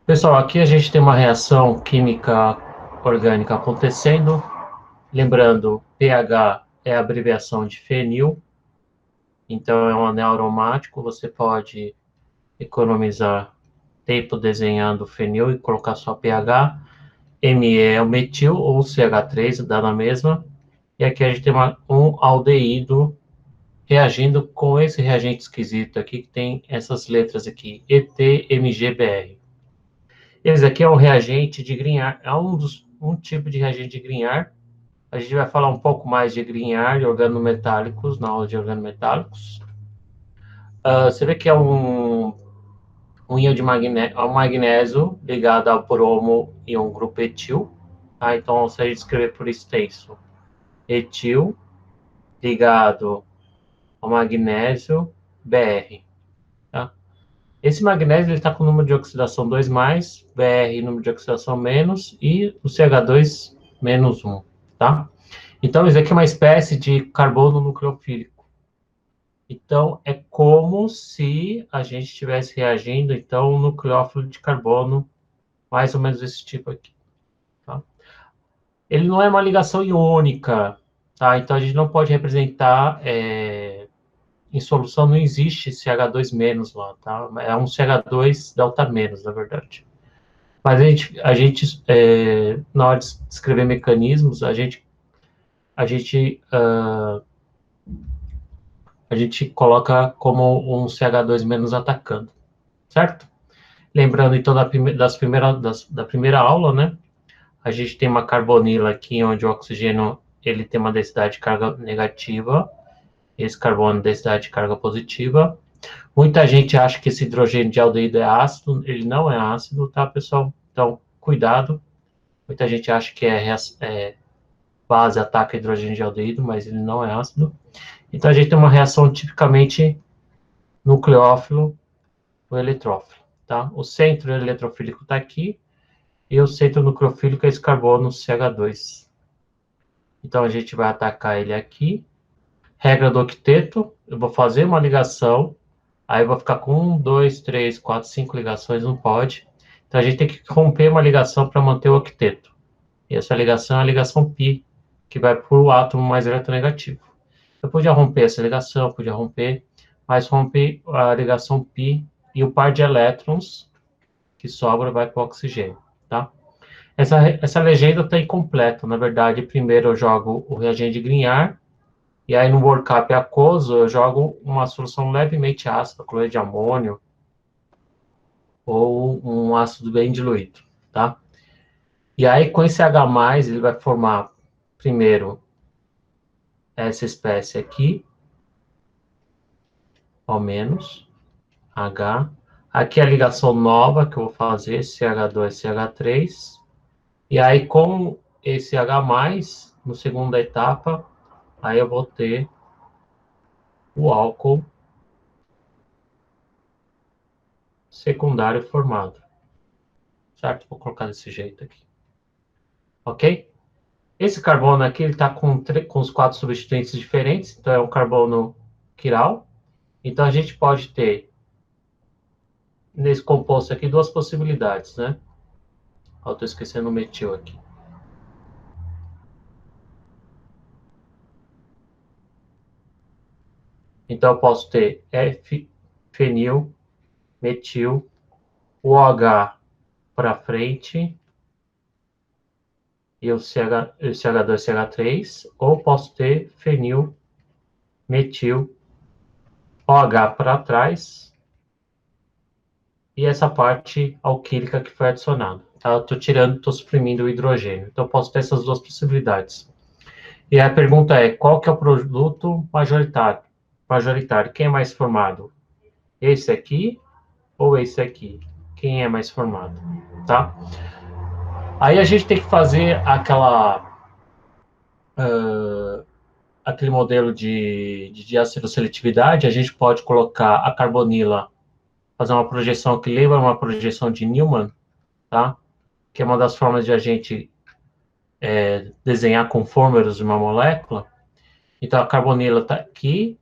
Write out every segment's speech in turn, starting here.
Pessoal, aqui a gente tem uma reação química orgânica acontecendo. Lembrando, pH é a abreviação de fenil, então é um anel aromático. Você pode economizar tempo desenhando fenil e colocar só pH. Me é o metil ou CH3, dá na mesma. E aqui a gente tem um aldeído reagindo com esse reagente esquisito aqui, que tem essas letras aqui, ETMGBr. Esse aqui é um reagente de Grignard, é um tipo de reagente de Grignard. A gente vai falar um pouco mais de Grignard e organometálicos na aula de organometálicos. Você vê que é um íon de magnésio ligado ao bromo e um grupo etil. Tá? Então, se a gente escrever por extenso, etil ligado ao magnésio Br. Tá? Esse magnésio está com o número de oxidação 2+, Br número de oxidação menos e o CH2 menos 1. Tá? Então, isso aqui é uma espécie de carbono nucleofílico. Então, é como se a gente estivesse reagindo, então, um nucleófilo de carbono, mais ou menos desse tipo aqui. Tá? Ele não é uma ligação iônica, tá? Então, a gente não pode representar, em solução não existe CH2- lá, tá? É um CH2 delta menos, na verdade. Mas a gente na hora de escrever mecanismos, a gente coloca como um CH2 menos atacando, certo? Lembrando, então, da primeira aula, né? A gente tem uma carbonila aqui, onde o oxigênio ele tem uma densidade de carga negativa, esse carbono densidade de carga positiva. Muita gente acha que esse hidrogênio de aldeído é ácido, ele não é ácido, tá, pessoal? Então, cuidado. Muita gente acha que base ataca hidrogênio de aldeído, mas ele não é ácido. Então, a gente tem uma reação tipicamente nucleófilo ou eletrófilo, tá? O centro eletrofílico está aqui e o centro nucleofílico é esse carbono CH2. Então, a gente vai atacar ele aqui. Regra do octeto, eu vou fazer uma ligação, aí eu vou ficar com 1, 2, 3, 4, 5 ligações, não pode. Então, a gente tem que romper uma ligação para manter o octeto. E essa ligação é a ligação π, que vai para o átomo mais eletronegativo. Eu podia romper essa ligação, podia romper, mas rompe a ligação π e o par de elétrons que sobra vai para o oxigênio, tá? Essa legenda está incompleta. Na verdade, primeiro eu jogo o reagente de Grignard, e aí no workup aquoso eu jogo uma solução levemente ácida, cloreto de amônio, ou um ácido bem diluído, tá? E aí com esse H+, ele vai formar primeiro essa espécie aqui, ao menos, H. Aqui é a ligação nova que eu vou fazer, CH2, CH3. E aí com esse H+, no segunda etapa, aí eu vou ter o álcool secundário formado. Certo? Vou colocar desse jeito aqui. Ok? Esse carbono aqui ele está com os 4 substituintes diferentes, então é um carbono quiral. Então a gente pode ter nesse composto aqui duas possibilidades, né? Eu estou esquecendo o metil aqui. Então eu posso ter F-fenil, metil, o OH para frente e o CH2CH3, ou posso ter fenil, metil, OH para trás e essa parte alquílica que foi adicionada. Tá? Eu estou suprimindo o hidrogênio. Então, eu posso ter essas duas possibilidades. E a pergunta é, qual que é o produto majoritário? Majoritário, quem é mais formado? Esse aqui ou esse aqui? Quem é mais formado? Tá? Aí a gente tem que fazer aquele modelo de acidoseletividade. A gente pode colocar a carbonila, fazer uma projeção que lembra uma projeção de Newman, tá? Que é uma das formas de a gente desenhar conformers de uma molécula. Então, a carbonila está aqui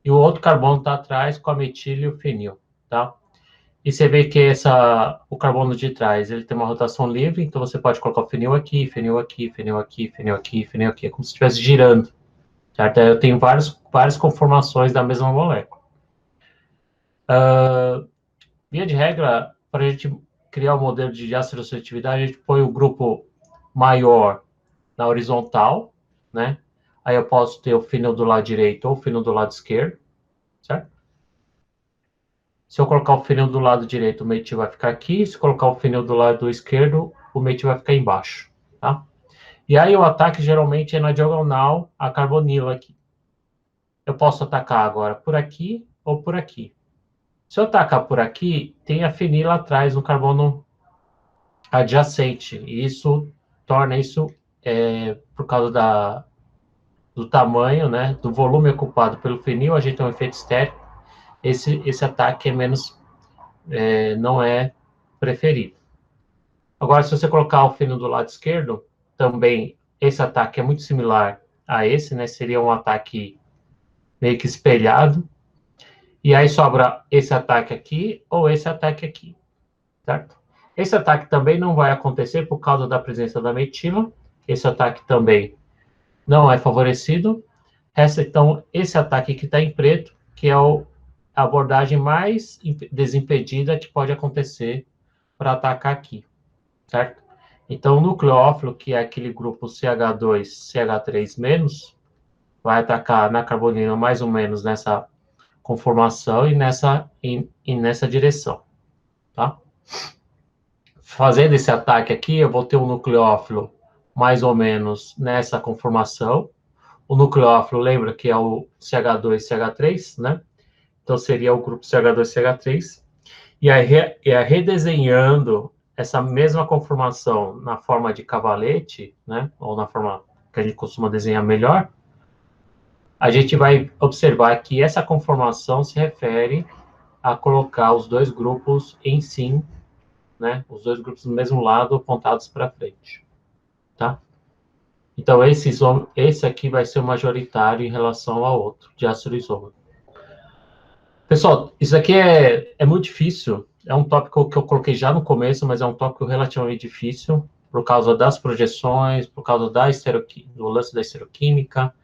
e o outro carbono está atrás com a metil e o fenil, tá? E você vê que o carbono de trás, ele tem uma rotação livre, então você pode colocar o fenil aqui, fenil aqui, fenil aqui, fenil aqui, fenil aqui, como se estivesse girando, certo? Eu tenho várias conformações da mesma molécula. Via de regra, para a gente criar o modelo de ácido seletividade, a gente põe o grupo maior na horizontal, né? Aí eu posso ter o fenil do lado direito ou o fenil do lado esquerdo, certo? Se eu colocar o fenil do lado direito, o metil vai ficar aqui. Se eu colocar o fenil do lado esquerdo, o metil vai ficar embaixo, tá? E aí o ataque geralmente é na diagonal a carbonila aqui. Eu posso atacar agora por aqui ou por aqui. Se eu atacar por aqui, tem a fenila atrás no carbono adjacente. E isso torna isso, por causa do tamanho, né, do volume ocupado pelo fenil, a gente tem um efeito estéreo. Esse ataque não é preferido. Agora, se você colocar o fenil do lado esquerdo, também esse ataque é muito similar a esse, né? Seria um ataque meio que espelhado. E aí sobra esse ataque aqui ou esse ataque aqui, certo? Esse ataque também não vai acontecer por causa da presença da metila. Esse ataque também não é favorecido. Resta, então, esse ataque que está em preto, que é a abordagem mais desimpedida que pode acontecer para atacar aqui, certo? Então, o nucleófilo, que é aquele grupo CH2, CH3-, vai atacar na carbonila mais ou menos nessa conformação e nessa direção, tá? Fazendo esse ataque aqui, eu vou ter um nucleófilo mais ou menos nessa conformação. O nucleófilo, lembra que é o CH2, CH3, né? Então, seria o grupo CH2, CH3. E aí, redesenhando essa mesma conformação na forma de cavalete, né? Ou na forma que a gente costuma desenhar melhor, a gente vai observar que essa conformação se refere a colocar os dois grupos em sim, né? Os dois grupos do mesmo lado apontados para frente, tá? Então, esse aqui vai ser o majoritário em relação ao outro, de ácido isômero. Pessoal, isso aqui é muito difícil. É um tópico que eu coloquei já no começo, mas é um tópico relativamente difícil, por causa das projeções, por causa do lance da estereoquímica.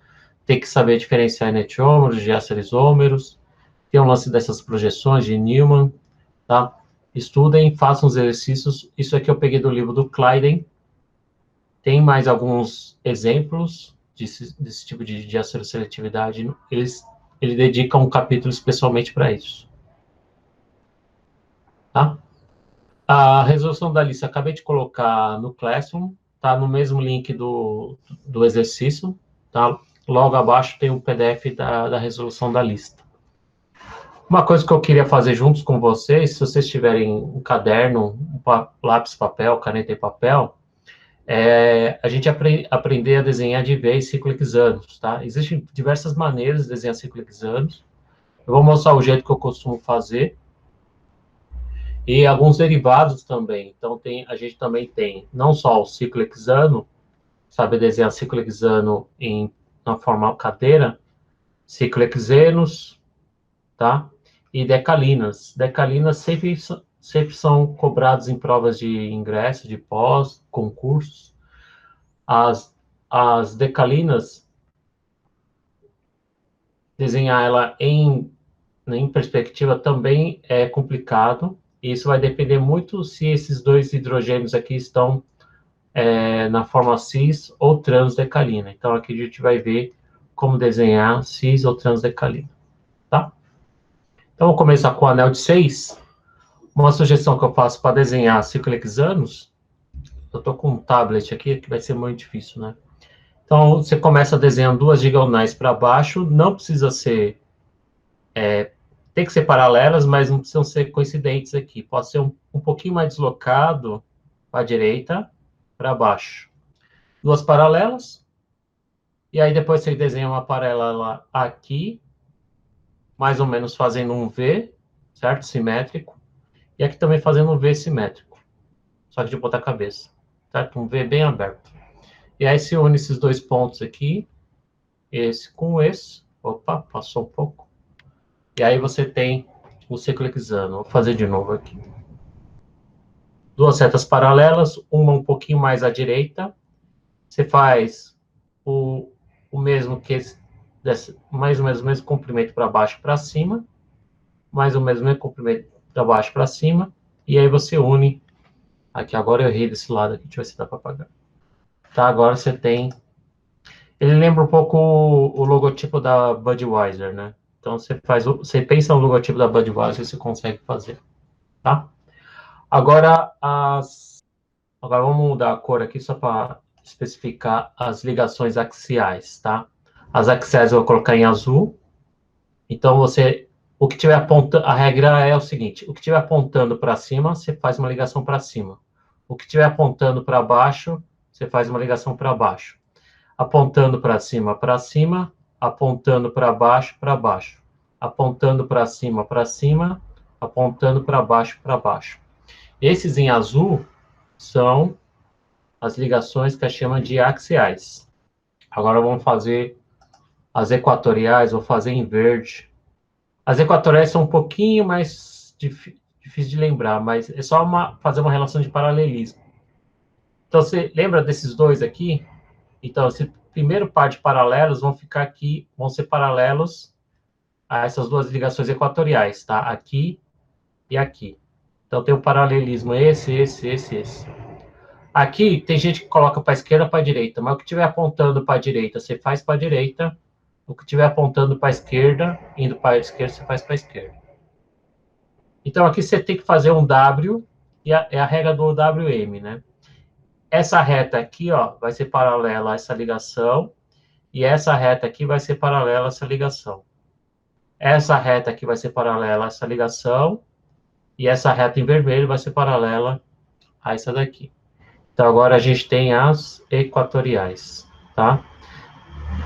Tem que saber diferenciar enantiômeros de ácidos isômeros. Tem um lance dessas projeções de Newman, tá? Estudem, façam os exercícios. Isso aqui eu peguei do livro do Kleiden. Tem mais alguns exemplos desse tipo de assertividade. Ele dedica um capítulo especialmente para isso. Tá? A resolução da lista acabei de colocar no Classroom, tá no mesmo link do exercício, tá? Logo abaixo tem um PDF da resolução da lista. Uma coisa que eu queria fazer juntos com vocês, se vocês tiverem um caderno, lápis, papel, caneta e papel, a gente aprender a desenhar de vez ciclo hexanos, tá? Existem diversas maneiras de desenhar ciclo hexanos. Eu vou mostrar o jeito que eu costumo fazer. E alguns derivados também. Então, a gente também tem não só o ciclo hexano, saber desenhar ciclo hexano na forma cadeira, ciclo hexenos, tá? E decalinas. Decalinas sempre são cobrados em provas de ingresso, de pós, concursos. As decalinas, desenhar ela em perspectiva também é complicado. E isso vai depender muito se esses dois hidrogênios aqui estão na forma cis ou transdecalina. Então, aqui a gente vai ver como desenhar cis ou transdecalina, tá? Então, vou começar com o anel de 6. Uma sugestão que eu faço para desenhar ciclo hexanos, eu estou com um tablet aqui, que vai ser muito difícil, né? Então, você começa desenhando duas diagonais para baixo, não precisa ser... tem que ser paralelas, mas não precisam ser coincidentes aqui. Pode ser um pouquinho mais deslocado para a direita, para baixo. Duas paralelas, e aí depois você desenha uma paralela aqui, mais ou menos fazendo um V, certo? Simétrico. E aqui também fazendo um V simétrico, só que de ponta cabeça, certo? Um V bem aberto. E aí se une esses dois pontos aqui, esse com esse. Opa, passou um pouco. E aí você tem o ciclo hexano. Vou fazer de novo aqui. Duas setas paralelas, uma um pouquinho mais à direita. Você faz o mesmo que esse, mais ou menos o mesmo comprimento para baixo para cima, mais ou menos o mesmo comprimento para baixo para cima, e aí você une. Aqui, agora eu errei desse lado aqui, deixa eu ver se dá para apagar. Tá, agora você tem. Ele lembra um pouco o logotipo da Budweiser, né? Então você pensa no logotipo da Budweiser, você consegue fazer, tá? Agora agora vamos mudar a cor aqui só para especificar as ligações axiais, tá? As axiais eu vou colocar em azul. Então o que tiver apontando, a regra é o seguinte: o que tiver apontando para cima, você faz uma ligação para cima. O que tiver apontando para baixo, você faz uma ligação para baixo. Apontando para cima, apontando para baixo, apontando para cima, apontando para baixo. Esses em azul são as ligações que a gente chama de axiais. Agora vamos fazer as equatoriais, vou fazer em verde. As equatoriais são um pouquinho mais difíceis de lembrar, mas é só fazer uma relação de paralelismo. Então, você lembra desses dois aqui? Então, esse primeiro par de paralelos vão ficar aqui, vão ser paralelos a essas duas ligações equatoriais, tá? Aqui e aqui. Então, tem o paralelismo esse. Aqui, tem gente que coloca para a esquerda ou para a direita, mas o que estiver apontando para a direita, você faz para a direita. O que estiver apontando para a esquerda, indo para a esquerda, você faz para a esquerda. Então, aqui você tem que fazer um W, e é a regra do WM, né? Essa reta aqui, ó, vai ser paralela a essa ligação, e essa reta aqui vai ser paralela a essa ligação. Essa reta aqui vai ser paralela a essa ligação, e essa reta em vermelho vai ser paralela a essa daqui. Então, agora a gente tem as equatoriais, tá?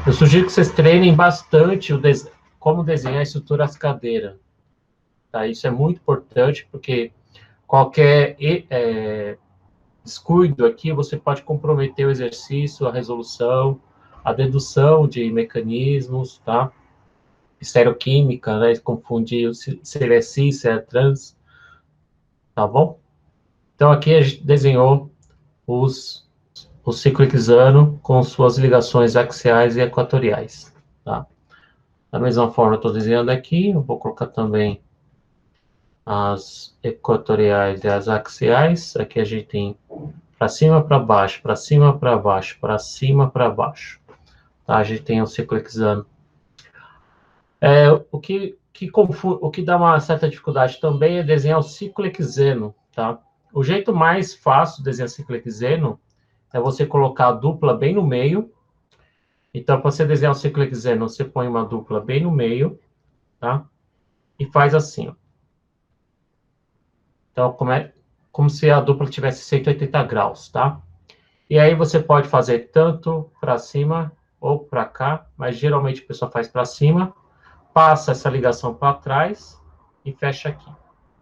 Eu sugiro que vocês treinem bastante como desenhar a estrutura cadeira. Tá? Isso é muito importante, porque qualquer descuido aqui, você pode comprometer o exercício, a resolução, a dedução de mecanismos, tá? Estereoquímica, né? Confundir se ele é cis, se é trans, tá bom? Então, aqui a gente desenhou o ciclo hexano com suas ligações axiais e equatoriais, tá? Da mesma forma, eu estou desenhando aqui, eu vou colocar também as equatoriais e as axiais. Aqui a gente tem para cima, para baixo, para cima, para baixo, para cima, para baixo. Tá? A gente tem o ciclo hexano. O que dá uma certa dificuldade também é desenhar o ciclo hexeno, tá? O jeito mais fácil de desenhar o ciclo hexeno é você colocar a dupla bem no meio. Então, para você desenhar o ciclo hexeno, você põe uma dupla bem no meio, tá? E faz assim, ó. Então, como se a dupla tivesse 180 graus, tá? E aí você pode fazer tanto para cima ou para cá, mas geralmente o pessoal faz para cima, passa essa ligação para trás e fecha aqui,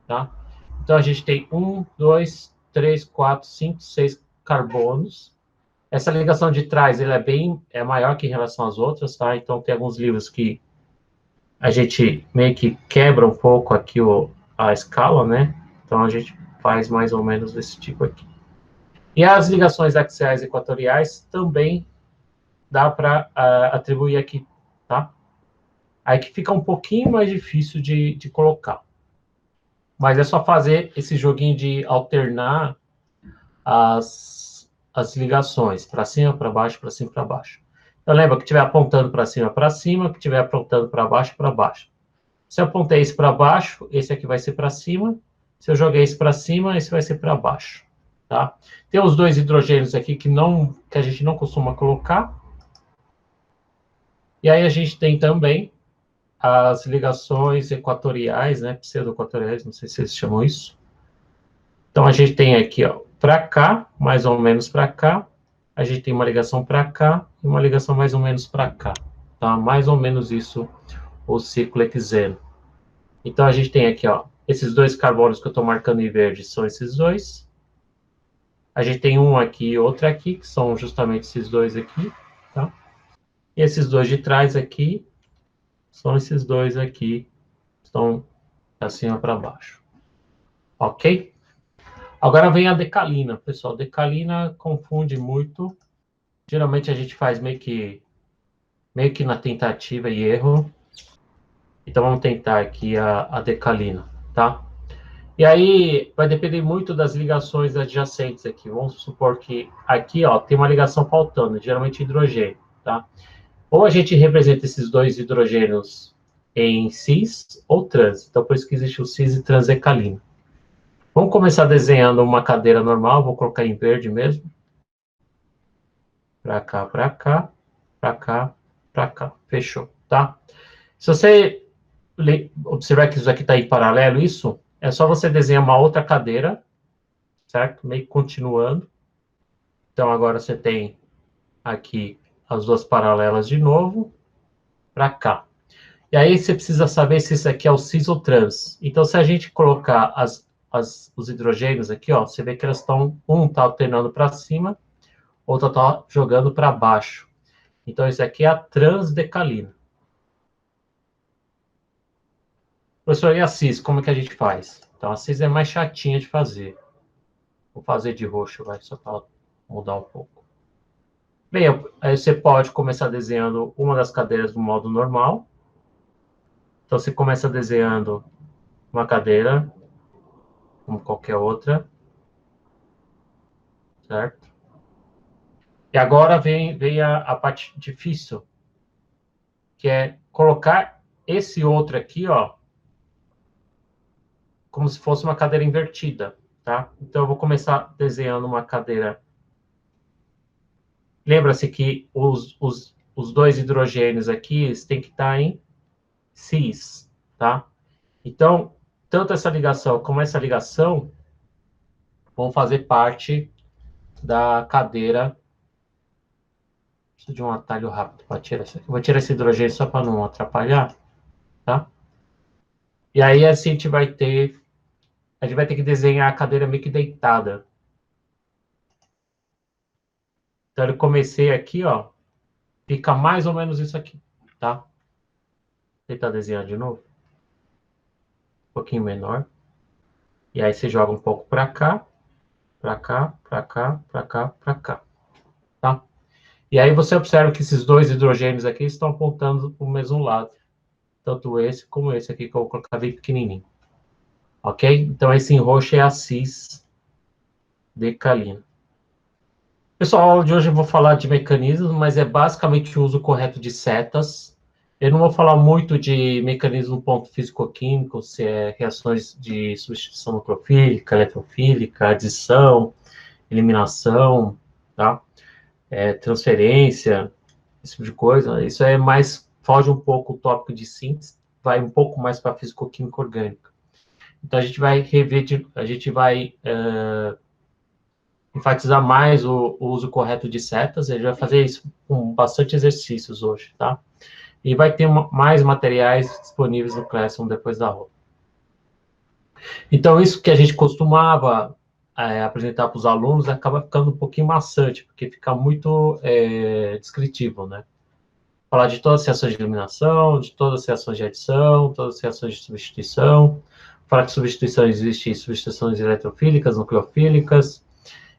tá? Então, a gente tem 1, 2, 3, 4, 5, 6 carbonos. Essa ligação de trás ele é maior que em relação às outras, tá? Então, tem alguns livros que a gente meio que quebra um pouco aqui a escala, né? Então, a gente faz mais ou menos desse tipo aqui. E as ligações axiais equatoriais também dá para atribuir aqui, tá? Aí que fica um pouquinho mais difícil de colocar. Mas é só fazer esse joguinho de alternar as ligações, para cima, para baixo, para cima, para baixo. Então, lembra que estiver apontando para cima, que estiver apontando para baixo, para baixo. Se eu apontei esse para baixo, esse aqui vai ser para cima. Se eu joguei esse para cima, esse vai ser para baixo. Tá? Tem os dois hidrogênios aqui que a gente não costuma colocar. E aí a gente tem também as ligações equatoriais, né? Pseudo-equatoriais, não sei se eles chamam isso. Então a gente tem aqui, ó, para cá, mais ou menos para cá. A gente tem uma ligação para cá e uma ligação mais ou menos para cá. Tá? Mais ou menos isso o ciclo hexeno. Então a gente tem aqui, ó, esses dois carbonos que eu estou marcando em verde são esses dois. A gente tem um aqui e outro aqui, que são justamente esses dois aqui, tá? E esses dois de trás aqui são esses dois aqui, estão para cima para baixo. Ok? Agora vem a decalina. Pessoal, decalina confunde muito. Geralmente a gente faz meio que na tentativa e erro. Então vamos tentar aqui a decalina, tá? E aí vai depender muito das ligações adjacentes aqui. Vamos supor que aqui, ó, tem uma ligação faltando, geralmente hidrogênio, tá? Ou a gente representa esses dois hidrogênios em cis ou trans. Então por isso que existe o cis e transdecalina. Vamos começar desenhando uma cadeira normal, vou colocar em verde mesmo. Para cá, para cá, para cá, para cá. Fechou, tá? Se você observar que isso aqui está em paralelo, isso, é só você desenhar uma outra cadeira, certo? Meio que continuando. Então, agora você tem aqui as duas paralelas de novo, para cá. E aí você precisa saber se isso aqui é o cis ou trans. Então, se a gente colocar os hidrogênios aqui, ó, você vê que elas estão, um está alternando para cima, outro está jogando para baixo. Então, isso aqui é a transdecalina. Professor, e a cis, como é que a gente faz? Então, a cis é mais chatinha de fazer. Vou fazer de roxo, vai, só para mudar um pouco. Bem, aí você pode começar desenhando uma das cadeiras do modo normal. Então, você começa desenhando uma cadeira, como qualquer outra, certo? E agora vem a parte difícil, que é colocar esse outro aqui, ó, como se fosse uma cadeira invertida, tá? Então, eu vou começar desenhando uma cadeira. Lembra-se que os dois hidrogênios aqui têm que estar em cis, tá? Então, tanto essa ligação como essa ligação vão fazer parte da cadeira. Preciso de um atalho rápido para tirar isso aqui. Vou tirar esse hidrogênio só para não atrapalhar, tá? E aí assim a gente vai ter que desenhar a cadeira meio que deitada. Então eu comecei aqui, ó, fica mais ou menos isso aqui, tá? Vou tentar desenhar de novo. Um pouquinho menor. E aí você joga um pouco para cá, para cá, para cá, para cá, para cá, tá? E aí você observa que esses dois hidrogênios aqui estão apontando para o mesmo lado. Tanto esse como esse aqui que eu vou colocar bem pequenininho. Ok? Então esse em roxo é a cis decalina. Pessoal, a aula de hoje eu vou falar de mecanismos, mas é basicamente o uso correto de setas. Eu não vou falar muito de mecanismo no ponto físico-químico, se é reações de substituição nucleofílica, eletrofílica, adição, eliminação, tá? Transferência, esse tipo de coisa. Isso é mais, foge um pouco o tópico de síntese, vai um pouco mais para a físico-química orgânica. Então, a gente vai rever, a gente vai enfatizar mais o uso correto de setas, a gente vai fazer isso com bastante exercícios hoje, tá? E vai ter mais materiais disponíveis no Classroom depois da aula. Então, isso que a gente costumava apresentar para os alunos acaba ficando um pouquinho maçante, porque fica muito descritivo, né? Falar de todas as reações de eliminação, de todas as reações de adição, todas as reações de substituição. Falar que substituição existe substituições eletrofílicas, nucleofílicas,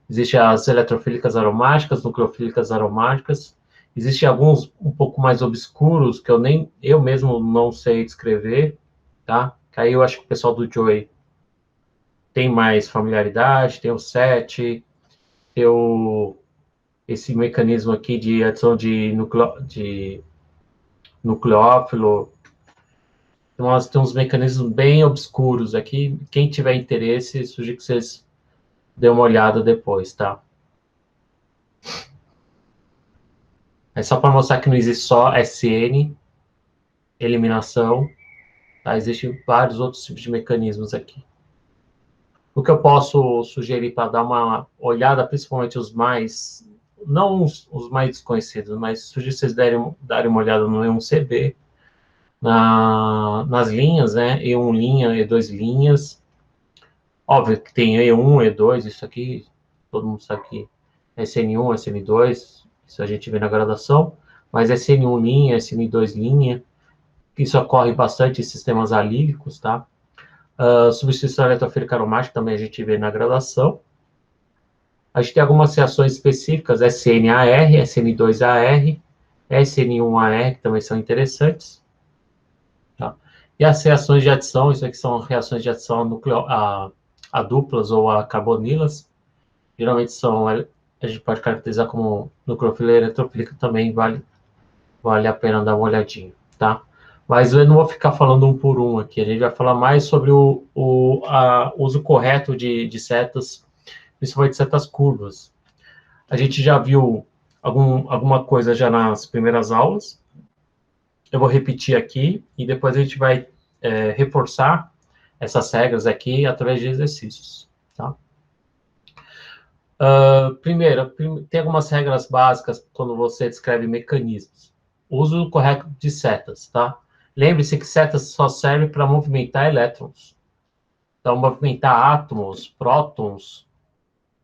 existem as eletrofílicas aromáticas, nucleofílicas aromáticas. Existem alguns um pouco mais obscuros que eu mesmo não sei descrever, tá? Que aí eu acho que o pessoal do Joy tem mais familiaridade, tem o SET, tem esse mecanismo aqui de adição de nucleófilo. Nós temos uns mecanismos bem obscuros aqui. Quem tiver interesse, sugiro que vocês dêem uma olhada depois, tá? É só para mostrar que não existe só SN, eliminação, tá? Existem vários outros tipos de mecanismos aqui. O que eu posso sugerir para dar uma olhada, principalmente os mais, não os mais desconhecidos, mas sugiro que vocês darem uma olhada no E1CB, nas linhas, né? E1 linha, E2 linhas. Óbvio que tem E1, E2, isso aqui, todo mundo sabe que é SN1, SN2, isso a gente vê na graduação, mas SN1 linha, SN2 linha, isso ocorre bastante em sistemas alílicos, tá? Substituição eletrofílica aromática também a gente vê na graduação. A gente tem algumas reações específicas, SNAR, SN2AR, SN1AR, que também são interessantes. Tá? E as reações de adição, isso aqui são reações de adição a duplas ou a carbonilas. Geralmente a gente pode caracterizar como nucleofila eletrofílica, também vale a pena dar uma olhadinha, tá? Mas eu não vou ficar falando um por um aqui, a gente vai falar mais sobre o uso correto de setas, principalmente setas curvas. A gente já viu alguma coisa já nas primeiras aulas, eu vou repetir aqui e depois a gente vai reforçar essas regras aqui através de exercícios, tá? Primeiro, tem algumas regras básicas quando você descreve mecanismos. Uso correto de setas, tá? Lembre-se que setas só servem para movimentar elétrons. Então, movimentar átomos, prótons,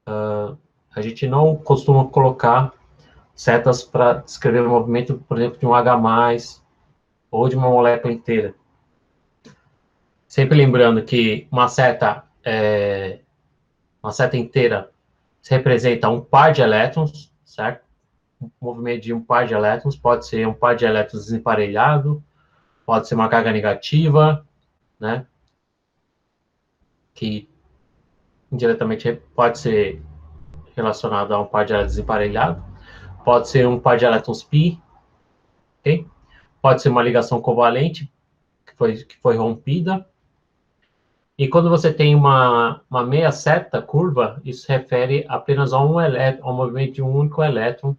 a gente não costuma colocar setas para descrever o movimento, por exemplo, de um H+, ou de uma molécula inteira. Sempre lembrando que uma seta inteira representa um par de elétrons, certo? Um movimento de um par de elétrons, pode ser um par de elétrons desemparelhado, pode ser uma carga negativa, né? Que indiretamente pode ser relacionado a um par de elétrons desemparelhado, pode ser um par de elétrons pi, ok? Pode ser uma ligação covalente que foi rompida. E quando você tem uma meia seta curva, isso se refere apenas a ao movimento de um único elétron.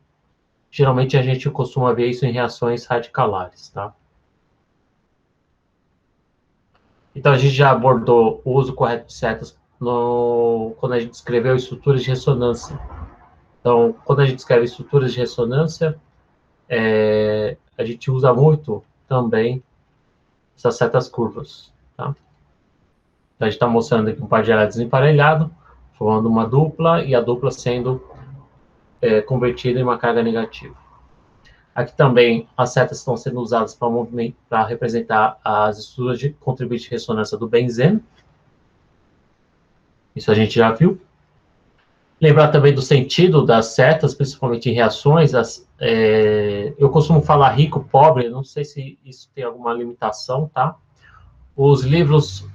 Geralmente a gente costuma ver isso em reações radicalares, tá? Então a gente já abordou o uso correto de setas quando a gente descreveu estruturas de ressonância. Então, quando a gente escreve estruturas de ressonância, a gente usa muito também essas setas curvas, tá? Então, a gente está mostrando aqui um par de elétrons emparelhado, formando uma dupla, e a dupla sendo convertida em uma carga negativa. Aqui também as setas estão sendo usadas para representar as estruturas de contribuinte de ressonância do benzeno. Isso a gente já viu. Lembrar também do sentido das setas, principalmente em reações. Eu costumo falar rico, pobre, não sei se isso tem alguma limitação, tá? Os livros,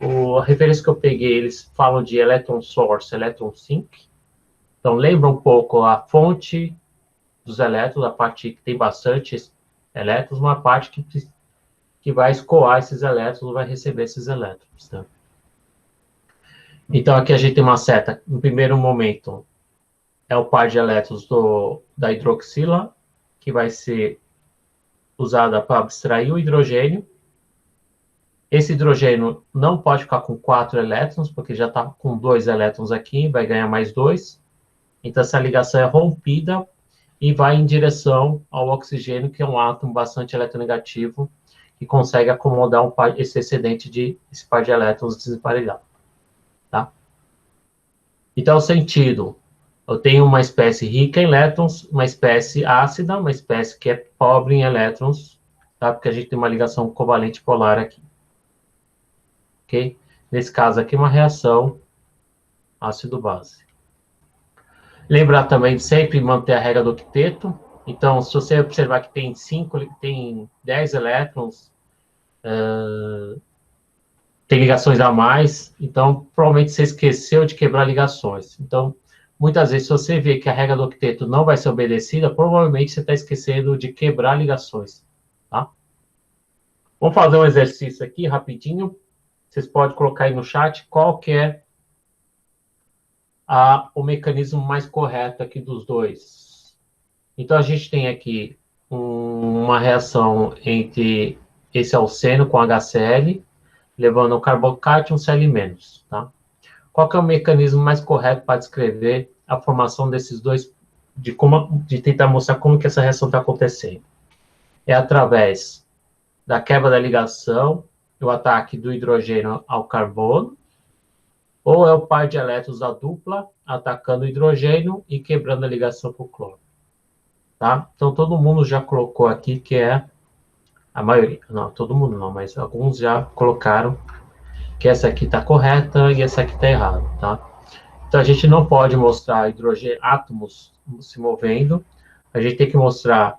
a referência que eu peguei, eles falam de electron source, electron sink. Então, lembra um pouco a fonte dos elétrons, a parte que tem bastante elétrons, uma parte que vai escoar esses elétrons, vai receber esses elétrons, tá? Então, aqui a gente tem uma seta, no primeiro momento, é o par de elétrons da hidroxila, que vai ser usada para abstrair o hidrogênio. Esse hidrogênio não pode ficar com 4 elétrons, porque já está com 2 elétrons aqui, vai ganhar mais 2. Então, essa ligação é rompida e vai em direção ao oxigênio, que é um átomo bastante eletronegativo, que consegue acomodar esse excedente esse par de elétrons desemparelhado. Tá? Então, o sentido, eu tenho uma espécie rica em elétrons, uma espécie ácida, uma espécie que é pobre em elétrons, tá? Porque a gente tem uma ligação covalente polar aqui. Ok? Nesse caso aqui, uma reação ácido-base. Lembrar também de sempre manter a regra do octeto. Então, se você observar que tem 10 elétrons, tem ligações a mais, então provavelmente você esqueceu de quebrar ligações. Então, muitas vezes, se você vê que a regra do octeto não vai ser obedecida, provavelmente você está esquecendo de quebrar ligações. Tá? Vamos fazer um exercício aqui, rapidinho. Vocês podem colocar aí no chat qual que é o mecanismo mais correto aqui dos dois. Então, a gente tem aqui uma reação entre esse alceno com HCl, levando ao carbocato e um Cl-, tá? Qual que é o mecanismo mais correto para descrever a formação desses dois, de tentar mostrar como que essa reação está acontecendo? É através da quebra da ligação, o ataque do hidrogênio ao carbono, ou é o par de elétrons da dupla atacando o hidrogênio e quebrando a ligação com o cloro. Tá? Então, todo mundo já colocou aqui que é a maioria. Não, todo mundo não, mas alguns já colocaram que essa aqui está correta e essa aqui está errada, tá? Então, a gente não pode mostrar átomos se movendo, a gente tem que mostrar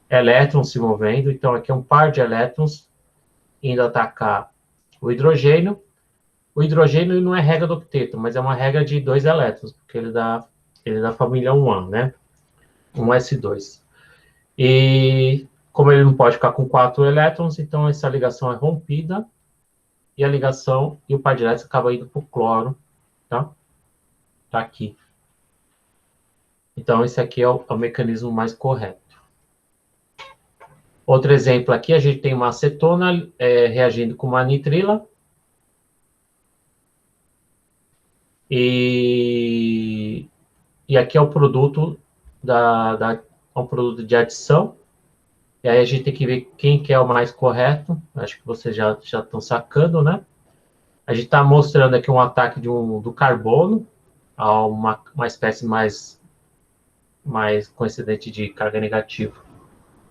elétrons se movendo. Então, aqui é um par de elétrons indo atacar o hidrogênio. O hidrogênio não é regra do octeto, mas é uma regra de 2 elétrons, porque ele é da família 1A, né? 1s2. E como ele não pode ficar com 4 elétrons, então essa ligação é rompida e a ligação e o par de elétrons acaba indo para o cloro, tá? Tá aqui. Então, esse aqui é o mecanismo mais correto. Outro exemplo aqui, a gente tem uma acetona reagindo com uma nitrila. E aqui é o produto é um produto de adição. E aí a gente tem que ver quem que é o mais correto. Acho que vocês já estão sacando, né? A gente está mostrando aqui um ataque do carbono a uma espécie mais coincidente de carga negativa.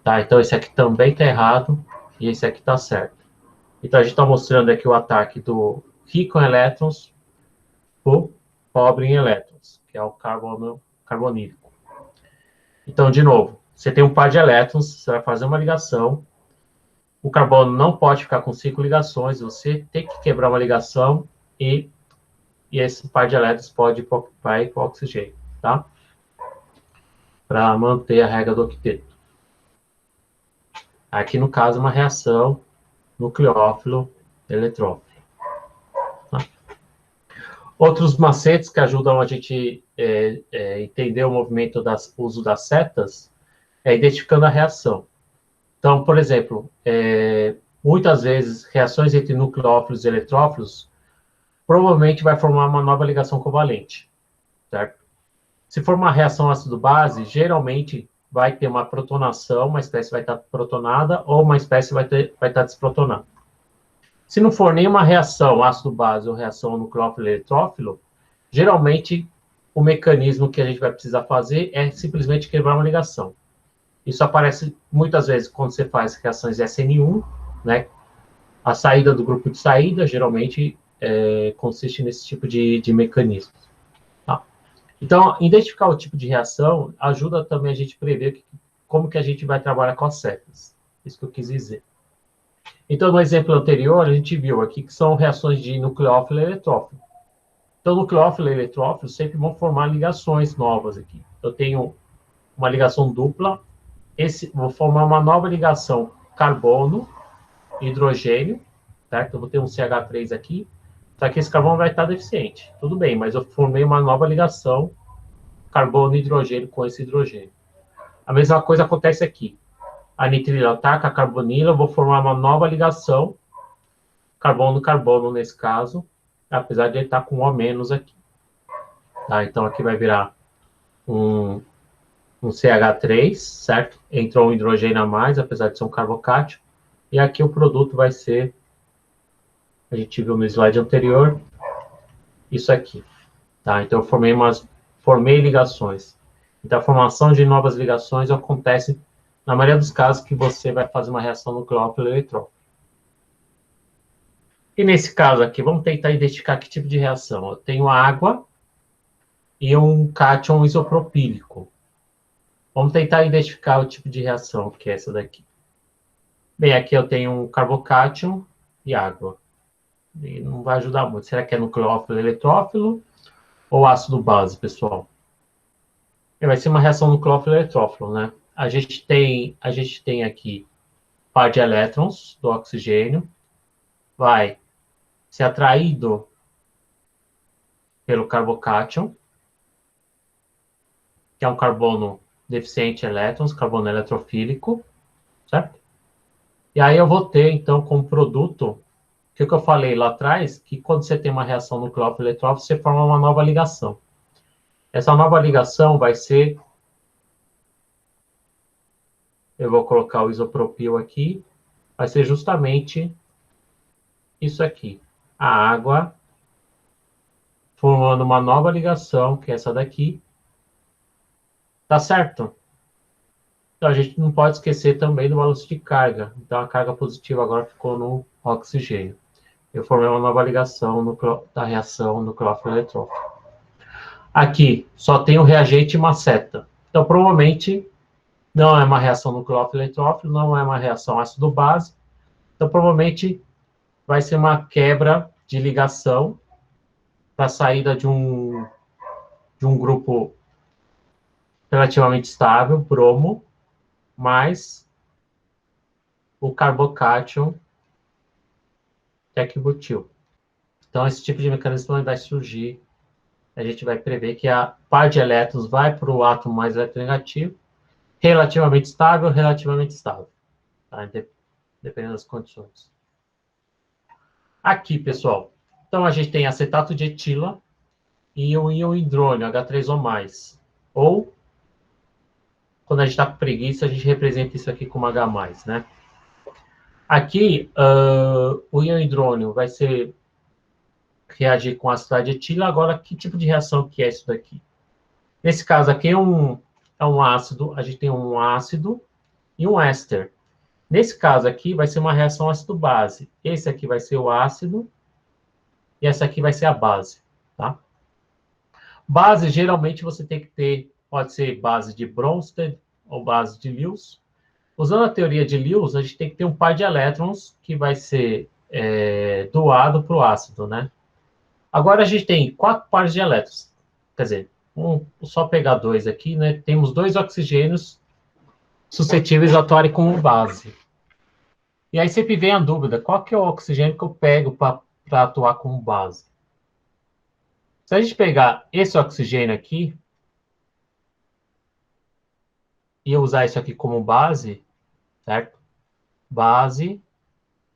Tá? Então, esse aqui também está errado e esse aqui está certo. Então, a gente está mostrando aqui o ataque do rico em elétrons por pobre em elétrons, que é o carbonílico. Então, de novo, você tem um par de elétrons, você vai fazer uma ligação, o carbono não pode ficar com 5 ligações, você tem que quebrar uma ligação e esse par de elétrons vai para o oxigênio, tá? Para manter a regra do octeto. Aqui, no caso, uma reação nucleófilo-eletrófilo. Tá? Outros macetes que ajudam a gente entender o movimento uso das setas é identificando a reação. Então, por exemplo, muitas vezes reações entre nucleófilos e eletrófilos provavelmente vai formar uma nova ligação covalente, certo? Se for uma reação ácido-base, geralmente vai ter uma protonação, uma espécie vai estar protonada ou uma espécie vai estar desprotonada. Se não for nenhuma reação ácido-base ou reação nucleófilo-eletrófilo, geralmente o mecanismo que a gente vai precisar fazer é simplesmente quebrar uma ligação. Isso aparece muitas vezes quando você faz reações SN1, né? A saída do grupo de saída geralmente consiste nesse tipo de mecanismo. Tá? Então, identificar o tipo de reação ajuda também a gente a prever como que a gente vai trabalhar com as setas. Isso que eu quis dizer. Então, no exemplo anterior, a gente viu aqui que são reações de nucleófilo e eletrófilo. Então, nucleófilo e eletrófilo sempre vão formar ligações novas aqui. Eu tenho uma ligação dupla, vou formar uma nova ligação carbono, hidrogênio, certo? Eu vou ter um CH3 aqui, só que esse carbono vai estar deficiente. Tudo bem, mas eu formei uma nova ligação carbono e hidrogênio com esse hidrogênio. A mesma coisa acontece aqui. A nitrila ataca a carbonila, eu vou formar uma nova ligação, carbono-carbono nesse caso, apesar de ele estar com O menos aqui. Tá? Então, aqui vai virar um CH3, certo? Entrou um hidrogênio a mais, apesar de ser um carbocátion. E aqui o produto vai ser, a gente viu no slide anterior, isso aqui. Tá? Então, eu formei ligações. Então, a formação de novas ligações acontece, na maioria dos casos, que você vai fazer uma reação nucleófilo-eletrófilo. E nesse caso aqui, vamos tentar identificar que tipo de reação. Eu tenho água e um cátion isopropílico. Vamos tentar identificar o tipo de reação, que é essa daqui. Bem, aqui eu tenho um carbocátion e água. E não vai ajudar muito. Será que é nucleófilo eletrófilo ou ácido base, pessoal? Vai ser uma reação nucleófilo eletrófilo, né? A gente tem aqui par de elétrons do oxigênio. Vai ser atraído pelo carbocátion, que é um carbono deficiente em elétrons, carbono eletrofílico, certo? E aí eu vou ter, então, como produto, que eu falei lá atrás, que quando você tem uma reação nucleófilo-eletrófilo, você forma uma nova ligação. Essa nova ligação vai ser, eu vou colocar o isopropil aqui, vai ser justamente isso aqui. A água formando uma nova ligação, que é essa daqui. Tá certo? Então, a gente não pode esquecer também do balanço de carga. Então, a carga positiva agora ficou no oxigênio. Eu formei uma nova ligação da reação nucleófilo-eletrófilo. Aqui só tem o reagente e uma seta. Então, provavelmente, não é uma reação nucleófilo-eletrófilo, não é uma reação ácido-base. Então, provavelmente, vai ser uma quebra de ligação para a saída de um grupo relativamente estável, bromo, mais o carbocátion tecbutil. Então, esse tipo de mecanismo vai surgir. A gente vai prever que a par de elétrons vai para o átomo mais eletronegativo, relativamente estável, tá? Dependendo das condições. Aqui, pessoal, então a gente tem acetato de etila e o íon hidrônio, H3O+. Ou, quando a gente está com preguiça, a gente representa isso aqui como H+, né? Aqui, o íon hidrônio vai reagir com ácido de etila. Agora, que tipo de reação que é isso daqui? Nesse caso aqui é um ácido, a gente tem um ácido e um éster. Nesse caso aqui vai ser uma reação ácido-base. Esse aqui vai ser o ácido e essa aqui vai ser a base, tá? Base, geralmente você tem que ter, pode ser base de Bronsted ou base de Lewis. Usando a teoria de Lewis, a gente tem que ter um par de elétrons que vai ser doado para o ácido, né? Agora a gente tem 4 pares de elétrons. Quer dizer, só pegar 2 aqui, né? Temos 2 oxigênios suscetíveis a atuarem como base. E aí sempre vem a dúvida, qual que é o oxigênio que eu pego para atuar como base? Se a gente pegar esse oxigênio aqui e usar isso aqui como base, certo? Base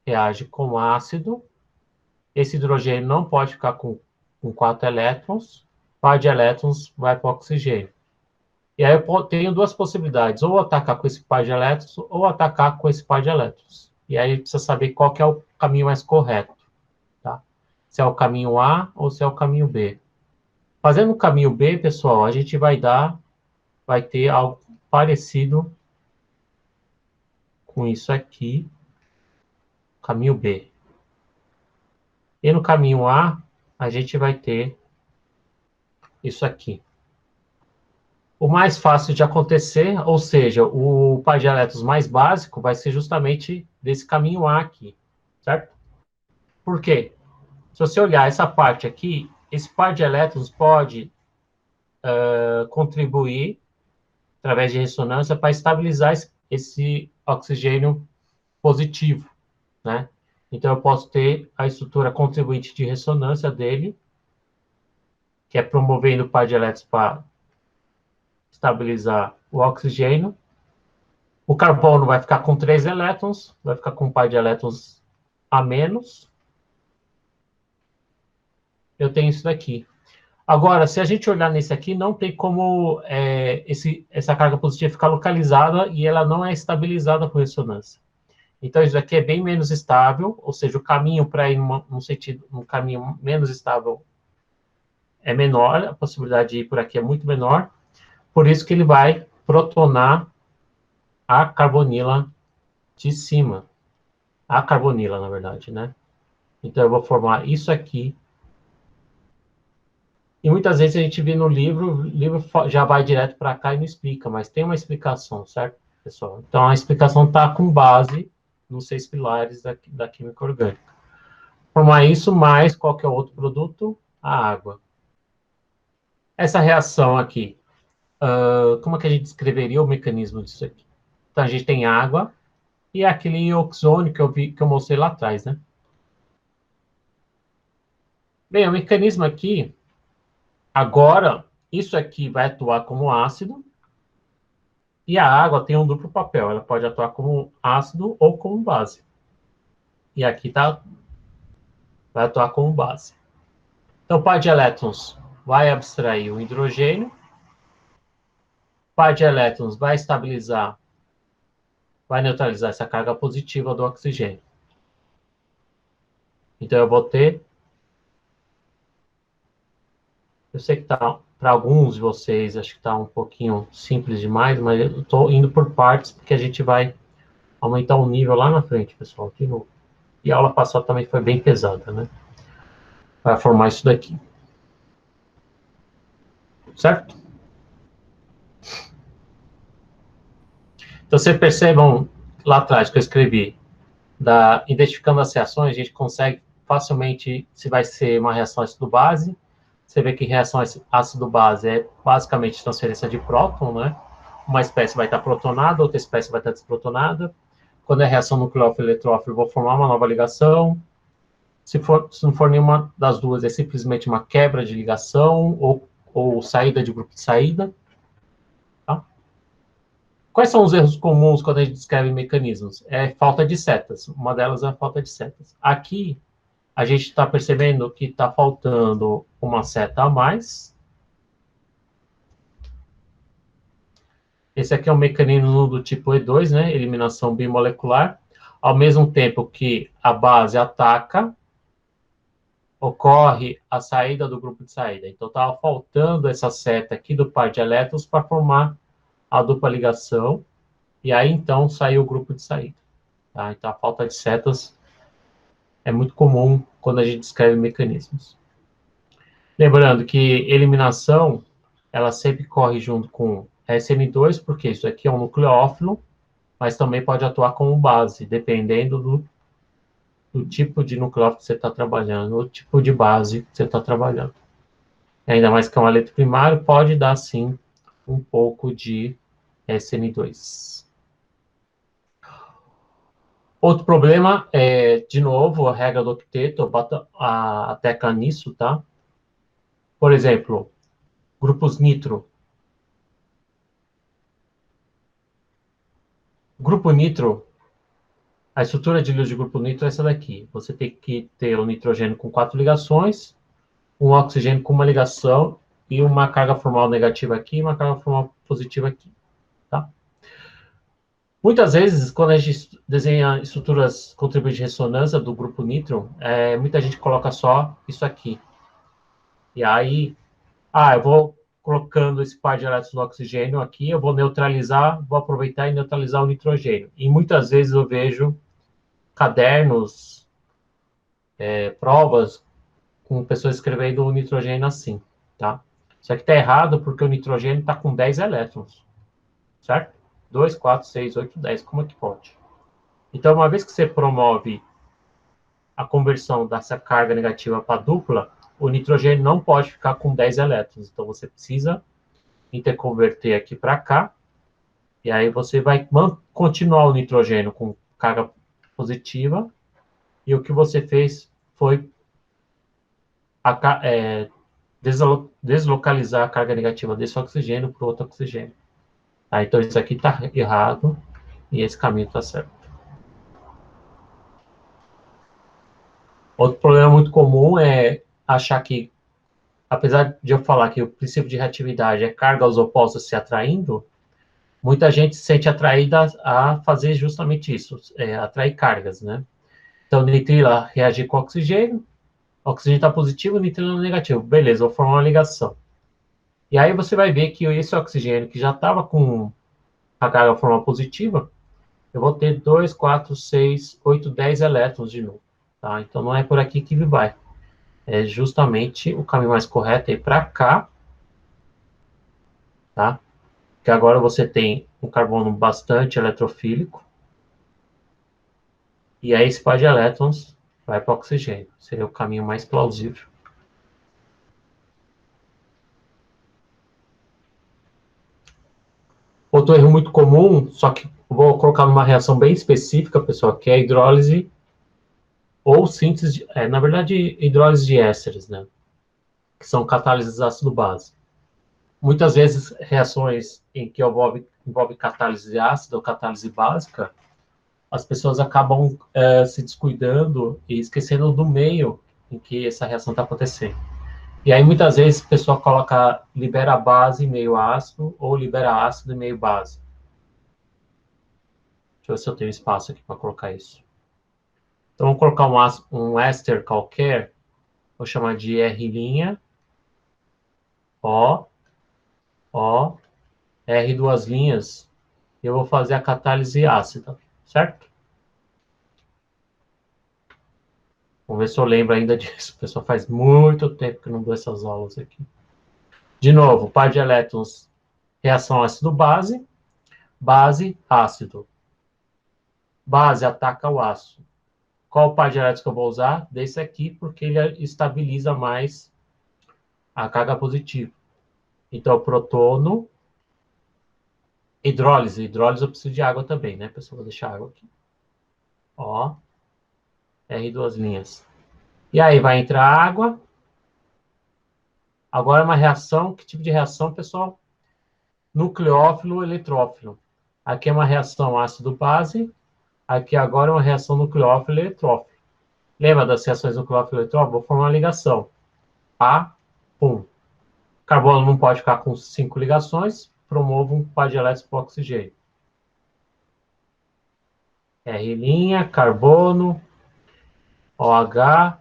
reage com ácido. Esse hidrogênio não pode ficar com 4 elétrons. Par de elétrons vai para o oxigênio. E aí eu tenho duas possibilidades, ou atacar com esse par de elétrons, ou atacar com esse par de elétrons. E aí precisa saber qual que é o caminho mais correto, tá? Se é o caminho A ou se é o caminho B. Fazendo o caminho B, pessoal, a gente vai ter algo parecido com isso aqui, caminho B. E no caminho A, a gente vai ter isso aqui. O mais fácil de acontecer, ou seja, o par de elétrons mais básico vai ser justamente desse caminho A aqui, certo? Por quê? Se você olhar essa parte aqui, esse par de elétrons pode contribuir, através de ressonância, para estabilizar esse oxigênio positivo, né? Então, eu posso ter a estrutura contribuinte de ressonância dele, que é promovendo o par de elétrons para estabilizar o oxigênio. O carbono vai ficar com 3 elétrons, vai ficar com um par de elétrons a menos. Eu tenho isso daqui. Agora, se a gente olhar nesse aqui, não tem como essa carga positiva ficar localizada e ela não é estabilizada por ressonância. Então, isso aqui é bem menos estável, ou seja, o caminho para ir num caminho menos estável é menor, a possibilidade de ir por aqui é muito menor, por isso que ele vai protonar a carbonila de cima. A carbonila, na verdade, né? Então, eu vou formar isso aqui. E muitas vezes a gente vê no livro, o livro já vai direto para cá e não explica, mas tem uma explicação, certo, pessoal? Então, a explicação está com base nos 6 pilares da química orgânica. Formar isso mais qualquer outro produto, a água. Essa reação aqui, como é que a gente descreveria o mecanismo disso aqui? Então, a gente tem água e aquele oxônio que eu mostrei lá atrás, né? Bem, o mecanismo aqui, agora, isso aqui vai atuar como ácido, e a água tem um duplo papel, ela pode atuar como ácido ou como base. E aqui vai atuar como base. Então, o par de elétrons vai abstrair o hidrogênio, o par de elétrons vai estabilizar, vai neutralizar essa carga positiva do oxigênio. Então, eu vou ter... Eu sei que está, para alguns de vocês, acho que está um pouquinho simples demais, mas eu estou indo por partes, porque a gente vai aumentar o nível lá na frente, pessoal, de novo. E a aula passada também foi bem pesada, né? Para formar isso daqui. Certo? Então, vocês percebam lá atrás que eu escrevi, identificando as reações, a gente consegue facilmente se vai ser uma reação ácido-base. Você vê que reação ácido-base é basicamente transferência de próton, né? Uma espécie vai estar protonada, outra espécie vai estar desprotonada. Quando é reação nucleófilo-eletrófilo, eu vou formar uma nova ligação. Se não for nenhuma das duas, é simplesmente uma quebra de ligação ou saída de grupo de saída. Tá? Quais são os erros comuns quando a gente descreve mecanismos? É falta de setas. Uma delas é a falta de setas. Aqui, a gente está percebendo que está faltando uma seta a mais. Esse aqui é um mecanismo do tipo E2, né? Eliminação bimolecular. Ao mesmo tempo que a base ataca, ocorre a saída do grupo de saída. Então, estava faltando essa seta aqui do par de elétrons para formar a dupla ligação. E aí, então, saiu o grupo de saída. Tá? Então, a falta de setas é muito comum quando a gente descreve mecanismos. Lembrando que eliminação, ela sempre corre junto com SN2, porque isso aqui é um nucleófilo, mas também pode atuar como base, dependendo do tipo de nucleófilo que você está trabalhando, o tipo de base que você está trabalhando. Ainda mais que é um aleto primário, pode dar, sim, um pouco de SN2. Outro problema é, de novo, a regra do octeto, eu boto a tecla nisso, tá? Por exemplo, grupos nitro. Grupo nitro, a estrutura de Lewis de grupo nitro é essa daqui. Você tem que ter o nitrogênio com 4 ligações, um oxigênio com uma ligação e uma carga formal negativa aqui e uma carga formal positiva aqui, tá? Muitas vezes, quando a gente desenha estruturas contribuintes de ressonância do grupo nitro, muita gente coloca só isso aqui. E aí, eu vou colocando esse par de elétrons no oxigênio aqui, eu vou neutralizar, vou aproveitar e neutralizar o nitrogênio. E muitas vezes eu vejo cadernos, provas, com pessoas escrevendo o nitrogênio assim, tá? Isso aqui está errado porque o nitrogênio está com 10 elétrons, certo? 2, 4, 6, 8, 10, como é que pode? Então, uma vez que você promove a conversão dessa carga negativa para dupla, o nitrogênio não pode ficar com 10 elétrons. Então, você precisa interconverter aqui para cá, e aí você vai continuar o nitrogênio com carga positiva, e o que você fez foi deslocalizar a carga negativa desse oxigênio para o outro oxigênio. Então, isso aqui está errado, e esse caminho está certo. Outro problema muito comum é achar que, apesar de eu falar que o princípio de reatividade é carga aos opostos se atraindo, muita gente se sente atraída a fazer justamente isso, atrair cargas, né? Então, nitrila reagir com oxigênio está positivo, nitrila negativo. Beleza, vou formar uma ligação. E aí você vai ver que esse oxigênio, que já estava com a carga formal positiva, eu vou ter 2, 4, 6, 8, 10 elétrons de novo. Tá? Então, não é por aqui que vai. É justamente o caminho mais correto é ir para cá, tá? Que agora você tem um carbono bastante eletrofílico, e aí esse par de elétrons vai para o oxigênio. Seria o caminho mais plausível. Outro erro muito comum, só que vou colocar numa reação bem específica, pessoal, que é a hidrólise ou síntese, na verdade, hidrólise de ésteres, né? Que são catálises ácido-base. Muitas vezes, reações em que envolve catálise ácida ou catálise básica, as pessoas acabam se descuidando e esquecendo do meio em que essa reação está acontecendo. E aí, muitas vezes, a pessoa libera base em meio ácido ou libera ácido em meio base. Deixa eu ver se eu tenho espaço aqui para colocar isso. Então, vamos colocar um éster qualquer, vou chamar de R', O, O, R duas linhas, e eu vou fazer a catálise ácida, certo? Vamos ver se eu lembro ainda disso. O pessoal faz muito tempo que não dou essas aulas aqui. De novo, par de elétrons, reação ácido-base, base, ácido. Base ataca o ácido. Qual o par de elétrons que eu vou usar? Desse aqui, porque ele estabiliza mais a carga positiva. Então, protono, hidrólise. Hidrólise eu preciso de água também, né, pessoal? Vou deixar água aqui. Ó, R duas linhas. E aí vai entrar água. Agora é uma reação. Que tipo de reação, pessoal? Nucleófilo, eletrófilo. Aqui é uma reação ácido-base. Aqui agora é uma reação nucleófilo, eletrófilo. Lembra das reações nucleófilo, eletrófilo? Vou formar uma ligação. A, pum. Carbono não pode ficar com 5 ligações. Promovo um par de elétrons para o oxigênio. R', carbono, OH,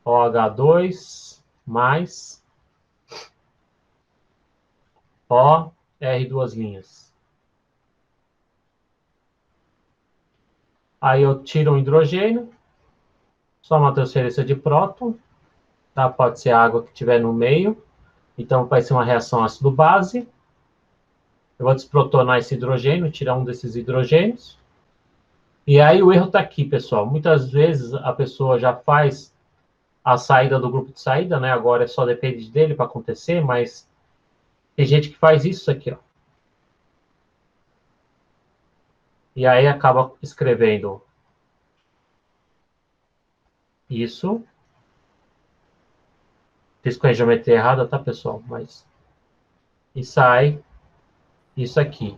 OH2, mais O, R duas linhas. Aí eu tiro um hidrogênio, só uma transferência de próton, tá? Pode ser a água que tiver no meio. Então vai ser uma reação ácido-base. Eu vou desprotonar esse hidrogênio, tirar um desses hidrogênios. E aí o erro está aqui, pessoal. Muitas vezes a pessoa já faz a saída do grupo de saída, né? Agora só depende dele para acontecer, mas tem gente que faz isso aqui, ó. E aí acaba escrevendo isso. Fiz com a geometria errada, tá, pessoal? Mas... E sai isso aqui.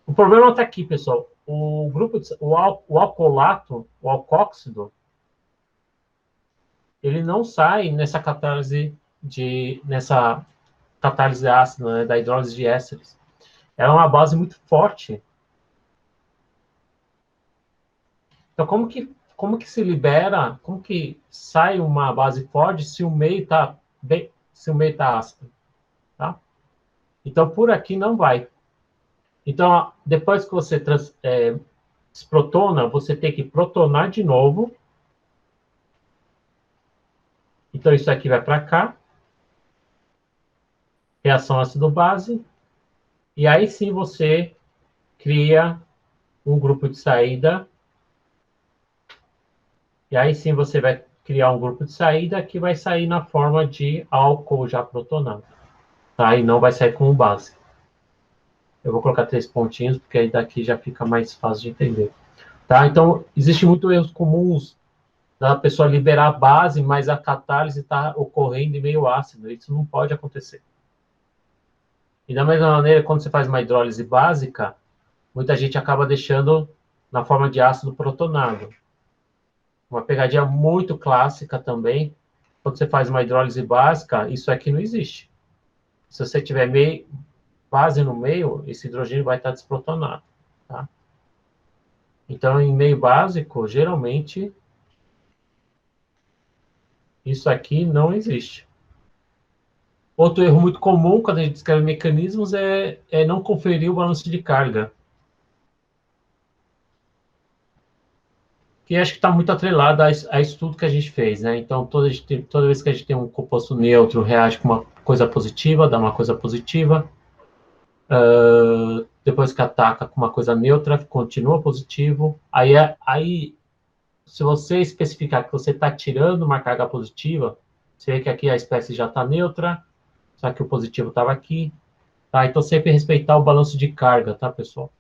O problema está aqui, pessoal. O grupo, o alcoolato, o alcóxido, ele não sai nessa catálise ácida, né, da hidrólise de ésteres. Ela é uma base muito forte. Então, como que se libera, como que sai uma base forte se o meio está bem, se o meio está ácido, tá? Então, por aqui não vai. Então, depois que você desprotona, você tem que protonar de novo. Então, isso aqui vai para cá. Reação ácido-base. E aí sim você cria um grupo de saída. E aí sim você vai criar um grupo de saída que vai sair na forma de álcool já protonado. Tá? E não vai sair como base. Eu vou colocar 3 pontinhos, porque aí daqui já fica mais fácil de entender. Tá? Então, existem muitos erros comuns da pessoa liberar a base, mas a catálise está ocorrendo em meio ácido. Isso não pode acontecer. E da mesma maneira, quando você faz uma hidrólise básica, muita gente acaba deixando na forma de ácido protonado. Uma pegadinha muito clássica também, quando você faz uma hidrólise básica, isso aqui não existe. Se você tiver base no meio, esse hidrogênio vai estar desprotonado. Tá? Então, em meio básico, geralmente, isso aqui não existe. Outro erro muito comum quando a gente descreve mecanismos é não conferir o balanço de carga. Que acho que está muito atrelado a estudo que a gente fez, né? Então, toda vez que a gente tem um composto neutro, reage com uma coisa positiva, dá uma coisa positiva. Depois que ataca com uma coisa neutra, continua positivo. Aí, se você especificar que você está tirando uma carga positiva, você vê que aqui a espécie já está neutra, só que o positivo estava aqui. Tá? Então, sempre respeitar o balanço de carga, tá, pessoal?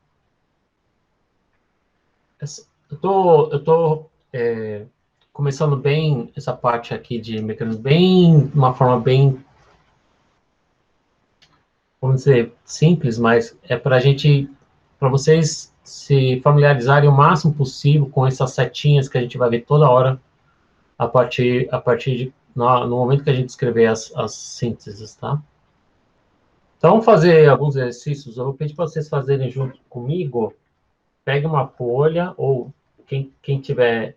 Eu tô começando bem essa parte aqui de mecanismo, bem, de uma forma bem, vamos dizer, simples, mas é para vocês se familiarizarem o máximo possível com essas setinhas que a gente vai ver toda hora no momento que a gente escrever as sínteses, tá? Então, vamos fazer alguns exercícios. Eu vou pedir para vocês fazerem junto comigo. Pegue uma folha, ou quem tiver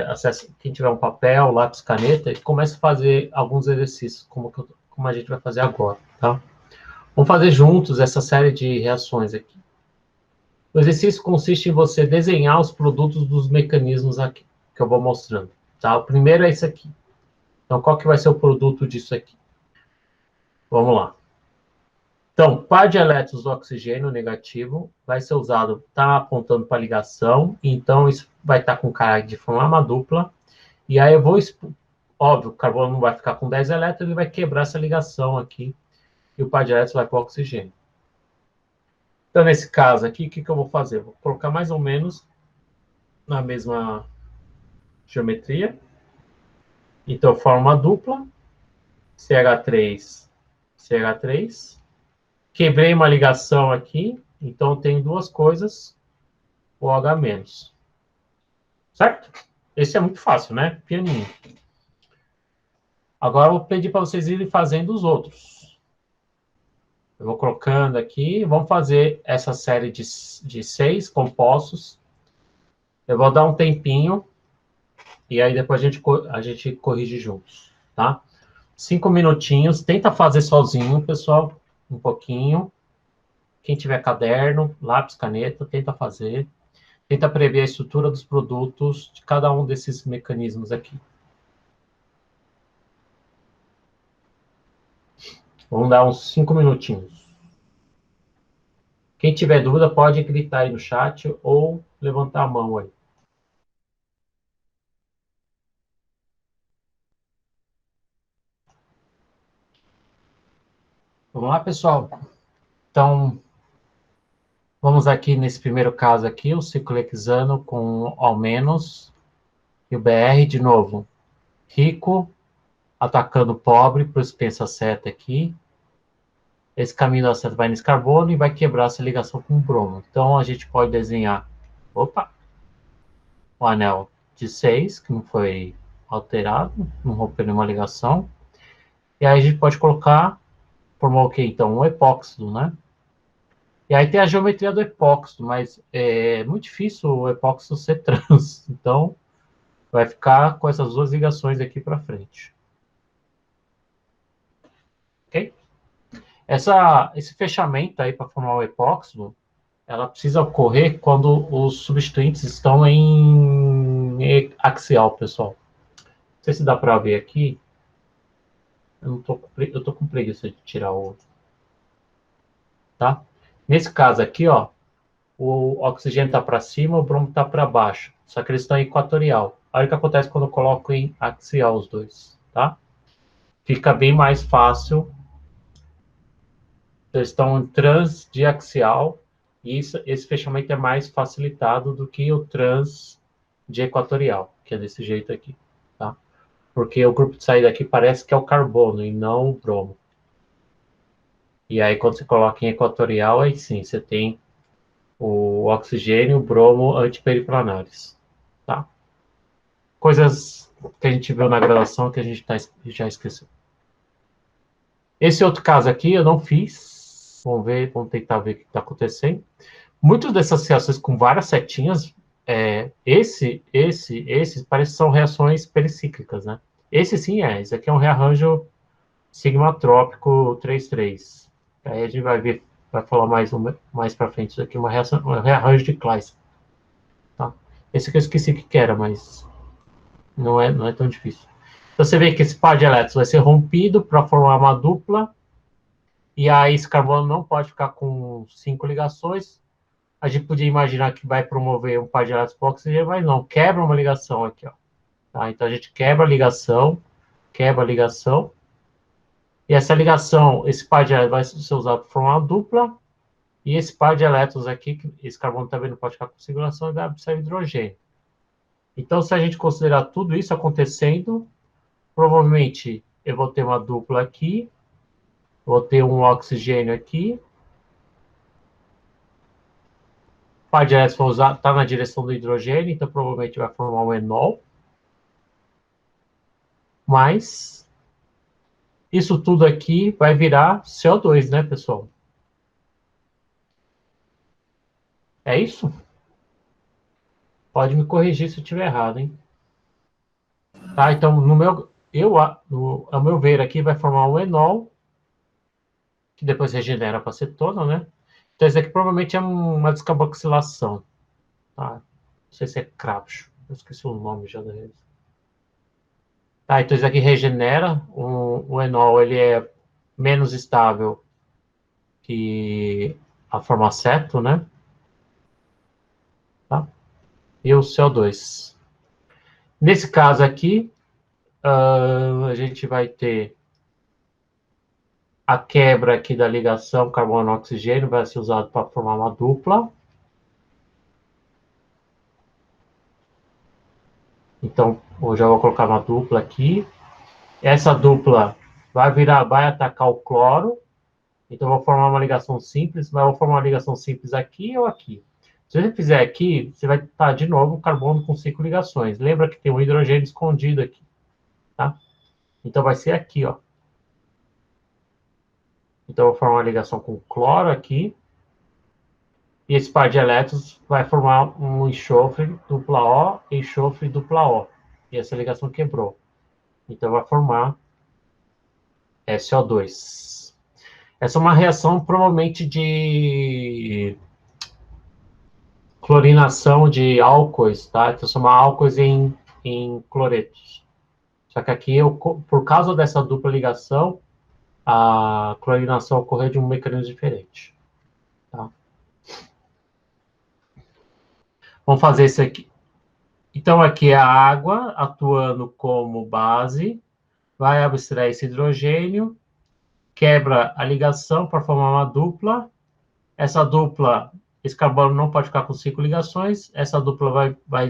acesso, quem tiver um papel, lápis, caneta, comece a fazer alguns exercícios, como a gente vai fazer agora, tá? Vamos fazer juntos essa série de reações aqui. O exercício consiste em você desenhar os produtos dos mecanismos aqui, que eu vou mostrando. Tá? O primeiro é esse aqui. Então, qual que vai ser o produto disso aqui? Vamos lá. Então, par de elétrons do oxigênio negativo vai ser usado, está apontando para ligação, então isso vai estar com cara de formar uma dupla, e aí eu vou, óbvio, o carbono não vai ficar com 10 elétrons, ele vai quebrar essa ligação aqui, e o par de elétrons vai para o oxigênio. Então, nesse caso aqui, o que eu vou fazer? Vou colocar mais ou menos na mesma geometria, então forma uma dupla, CH3, CH3, quebrei uma ligação aqui, então eu tenho duas coisas, o H-. Certo? Esse é muito fácil, né? Pianinho. Agora eu vou pedir para vocês irem fazendo os outros. Eu vou colocando aqui, vamos fazer essa série de 6 compostos. Eu vou dar um tempinho e aí depois a gente corrige juntos, tá? 5 minutinhos, tenta fazer sozinho, pessoal, um pouquinho. Quem tiver caderno, lápis, caneta, tenta fazer. Tenta prever a estrutura dos produtos de cada um desses mecanismos aqui. Vamos dar uns 5 minutinhos. Quem tiver dúvida pode gritar aí no chat ou levantar a mão aí. Vamos lá, pessoal? Então, vamos aqui nesse primeiro caso aqui, o ciclo hexano com ao menos e o BR de novo. Rico atacando pobre, por isso pensa seta aqui. Esse caminho da seta vai nesse carbono e vai quebrar essa ligação com o bromo. Então, a gente pode desenhar, opa, o anel de 6, que não foi alterado, não rompeu nenhuma ligação. E aí a gente pode colocar, formou o quê? Então, um epóxido, né? E aí tem a geometria do epóxido, mas é muito difícil o epóxido ser trans. Então, vai ficar com essas duas ligações aqui para frente. Ok? Esse fechamento aí para formar o epóxido, ela precisa ocorrer quando os substituintes estão em axial, pessoal. Não sei se dá para ver aqui. Eu tô com preguiça de tirar o... Tá? Nesse caso aqui, ó, o oxigênio está para cima, o bromo está para baixo. Só que eles estão em equatorial. Olha o que acontece quando eu coloco em axial os dois, tá? Fica bem mais fácil. Eles estão em trans de axial e esse fechamento é mais facilitado do que o trans de equatorial, que é desse jeito aqui, tá? Porque o grupo de saída aqui parece que é o carbono e não o bromo. E aí, quando você coloca em equatorial, aí sim, você tem o oxigênio, o bromo antiperiplanares, tá? Coisas que a gente viu na graduação que a gente já esqueceu. Esse outro caso aqui eu não fiz. Vamos ver, vamos tentar ver o que está acontecendo. Muitas dessas reações com várias setinhas, esses parece que são reações pericíclicas, né? Esse sim é. Esse aqui é um rearranjo sigmatrópico 3,3. Aí a gente vai ver, vai falar mais para frente. Isso aqui é um rearranjo de Kleist. Tá? Esse aqui eu esqueci o que era, mas não é tão difícil. Então você vê que esse par de elétrons vai ser rompido para formar uma dupla, e aí esse carbono não pode ficar com 5 ligações. A gente podia imaginar que vai promover um par de elétrons para o oxigênio, mas não, quebra uma ligação aqui, ó. Tá? Então a gente quebra a ligação, e essa ligação, esse par de elétrons vai ser usado para formar uma dupla, e esse par de elétrons aqui, esse carbono também não pode ficar com circulação, e vai absorver hidrogênio. Então, se a gente considerar tudo isso acontecendo, provavelmente eu vou ter uma dupla aqui, vou ter um oxigênio aqui, o par de elétrons está na direção do hidrogênio, então provavelmente vai formar um enol. Mas isso tudo aqui vai virar CO2, né, pessoal? É isso? Pode me corrigir se eu estiver errado, hein? Tá, então, ao meu ver aqui, vai formar um enol, que depois regenera para cetona, né? Então, isso aqui provavelmente é uma descarboxilação. Tá? Não sei se é Krapsch. Eu esqueci o nome já da rede. Tá, então isso aqui regenera. O enol ele é menos estável que a forma aceto, né? Tá? E o CO2. Nesse caso aqui, a gente vai ter a quebra aqui da ligação carbono-oxigênio, vai ser usado para formar uma dupla. Então, eu já vou colocar uma dupla aqui. Essa dupla vai atacar o cloro. Então, eu vou formar uma ligação simples, mas eu vou formar uma ligação simples aqui ou aqui. Se você fizer aqui, você vai estar de novo o carbono com 5 ligações. Lembra que tem um hidrogênio escondido aqui, tá? Então, vai ser aqui, ó. Então, eu vou formar uma ligação com cloro aqui. E esse par de elétrons vai formar um enxofre dupla O, enxofre dupla O. E essa ligação quebrou. Então, vai formar SO2. Essa é uma reação provavelmente de clorinação de álcoois, tá? Transformar álcoois em cloretos. Só que aqui, por causa dessa dupla ligação, a clorinação ocorreu de um mecanismo diferente. Tá? Vamos fazer isso aqui. Então, aqui é a água atuando como base, vai abstrair esse hidrogênio, quebra a ligação para formar uma dupla. Essa dupla, esse carbono não pode ficar com 5 ligações, essa dupla vai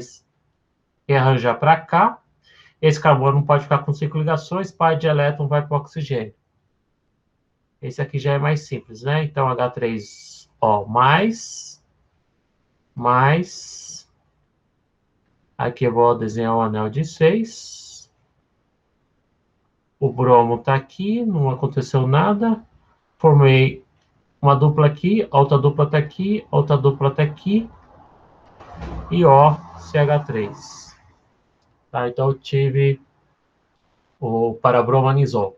rearranjar para cá. Esse carbono não pode ficar com 5 ligações, par de elétron vai para o oxigênio. Esse aqui já é mais simples, né? Então, H3O mais. Aqui eu vou desenhar um anel de 6. O bromo está aqui, não aconteceu nada. Formei uma dupla aqui, outra dupla está aqui, outra dupla está aqui. E OCH3. Tá? Então, eu tive o parabromanizol.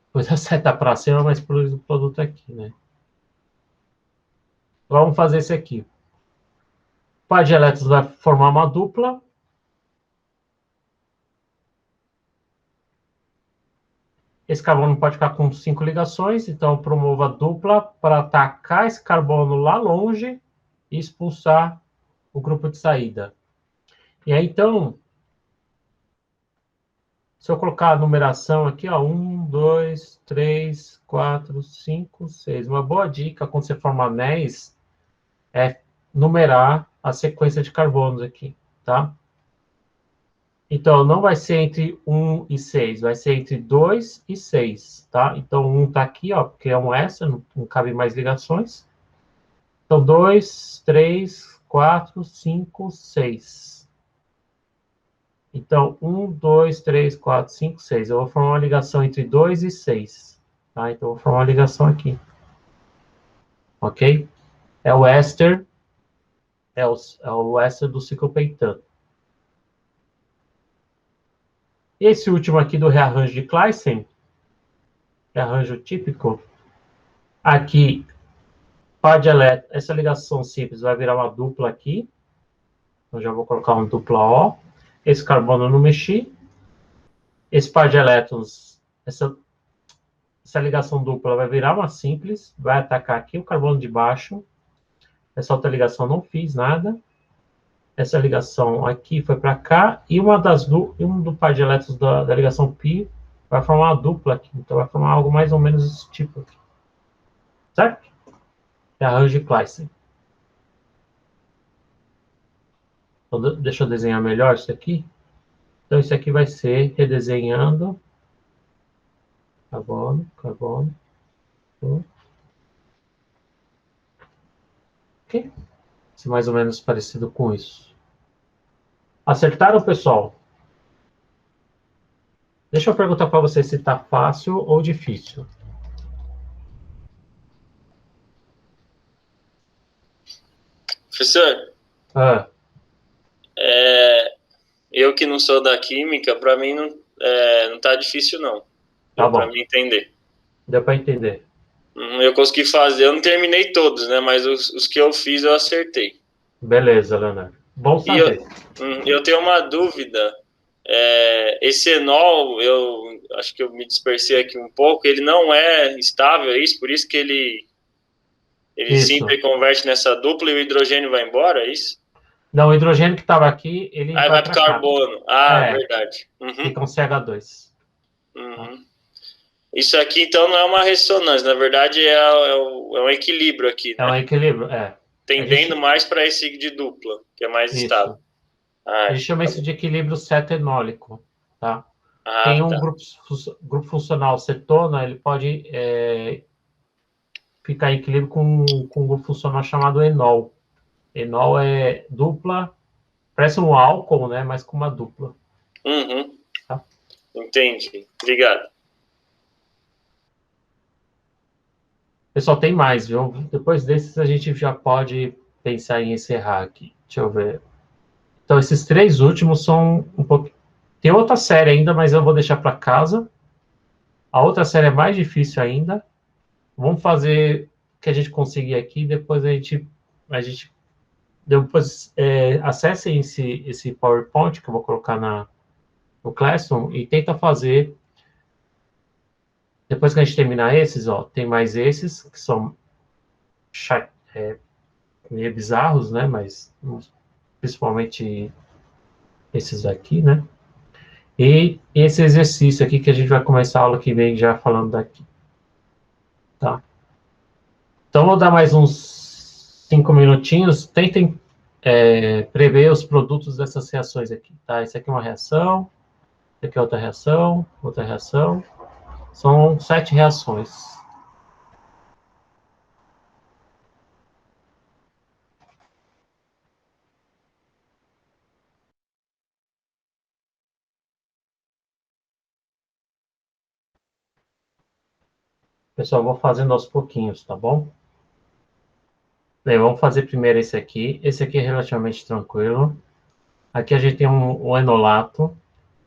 Depois a seta para cima, mas produz o produto aqui, né? Vamos fazer esse aqui. O par de elétrons vai formar uma dupla. Esse carbono pode ficar com 5 ligações, então eu promovo a dupla para atacar esse carbono lá longe e expulsar o grupo de saída. E aí, então, se eu colocar a numeração aqui, ó, 1, 2, 3, 4, 5, 6. Uma boa dica quando você formar anéis é numerar a sequência de carbonos aqui, tá? Então, não vai ser entre 1 e 6, vai ser entre 2 e 6, tá? Então, 1 está aqui, ó, porque é um S, não cabe mais ligações. Então, 2, 3, 4, 5, 6. Então, 1, 2, 3, 4, 5, 6. Eu vou formar uma ligação entre 2 e 6. Tá? Então, eu vou formar uma ligação aqui. Ok? É o éster, é o éster do ciclopentano. E esse último aqui do rearranjo de Claisen, rearranjo típico, aqui, par de elétrons, essa ligação simples vai virar uma dupla aqui. Então, já vou colocar uma dupla O. Esse carbono eu não mexi. Esse par de elétrons, essa ligação dupla vai virar uma simples, vai atacar aqui o carbono de baixo. Essa outra ligação não fiz nada. Essa ligação aqui foi para cá. E um do par de elétrons da ligação π vai formar uma dupla aqui. Então vai formar algo mais ou menos desse tipo aqui. Certo? É arranjo de Claisen. Então, deixa eu desenhar melhor isso aqui. Então, isso aqui vai ser redesenhando. Carbono, carbono. Ok? Isso é mais ou menos parecido com isso. Acertaram, pessoal? Deixa eu perguntar para vocês se está fácil ou difícil. Professor, Ah, eu que não sou da química, para mim não tá difícil, não. Tá Deu para bom. me entender. Deu para entender. Eu consegui fazer, eu não terminei todos, né? Mas os que eu fiz eu acertei. Beleza, Leonardo. Bom E eu, saber. eu tenho uma dúvida. Esse enol, eu acho que eu me dispersei aqui um pouco, ele não é estável, é isso? Por isso que ele Isso. sempre converte nessa dupla e o hidrogênio vai embora, é isso? Não, o hidrogênio que estava aqui, ele Aí vai vai pro para cá. carbono. Ah, É, verdade. Uhum, fica um CH2. Tá? uhum. Isso aqui, então, não é uma ressonância, na verdade é um equilíbrio aqui, É um né? equilíbrio, é. A Tendendo gente, mais para esse de dupla, que é mais estável. isso. A Ah, gente chama tá isso bom. de equilíbrio ceto-enólico, tá? Tem Ah, um tá. grupo funcional cetona, ele pode ficar em equilíbrio com um grupo funcional chamado enol. Enol é dupla, parece um álcool, né? Mas com uma dupla. Uhum, Tá? entendi. Obrigado. Pessoal, tem mais, viu? Depois desses a gente já pode pensar em encerrar aqui. Deixa eu ver. Então, esses três últimos são um pouco. Tem outra série ainda, mas eu vou deixar para casa. A outra série é mais difícil ainda. Vamos fazer o que a gente conseguir aqui. Depois a gente depois acessem esse PowerPoint que eu vou colocar no Classroom e tenta fazer. Depois que a gente terminar esses, ó, tem mais esses que são meio bizarros, né? Mas principalmente esses aqui, né? E esse exercício aqui que a gente vai começar a aula que vem já falando daqui, tá? Então, vou dar mais uns 5 minutinhos. Tentem prever os produtos dessas reações aqui, tá? Isso aqui é uma reação, isso aqui é outra reação, outra reação. São 7 reações. Pessoal, vou fazendo aos pouquinhos, tá bom? Bem, vamos fazer primeiro esse aqui. Esse aqui é relativamente tranquilo. Aqui a gente tem um enolato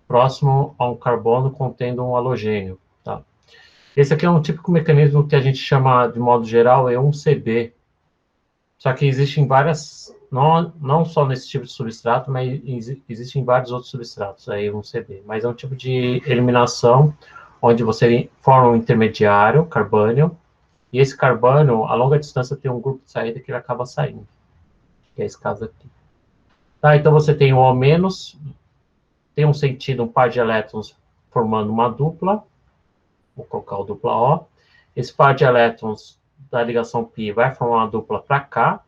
próximo a um carbono contendo um halogênio, tá? Esse aqui é um típico mecanismo que a gente chama, de modo geral, E1CB. Só que existem várias, não só nesse tipo de substrato, mas existem vários outros substratos, aí E1CB. Mas é um tipo de eliminação onde você forma um intermediário, carbônio, e esse carbônio, a longa distância, tem um grupo de saída que ele acaba saindo, que é esse caso aqui. Tá, então você tem o O-, tem um sentido, um par de elétrons formando uma dupla, vou colocar o dupla O. Esse par de elétrons da ligação π vai formar uma dupla para cá,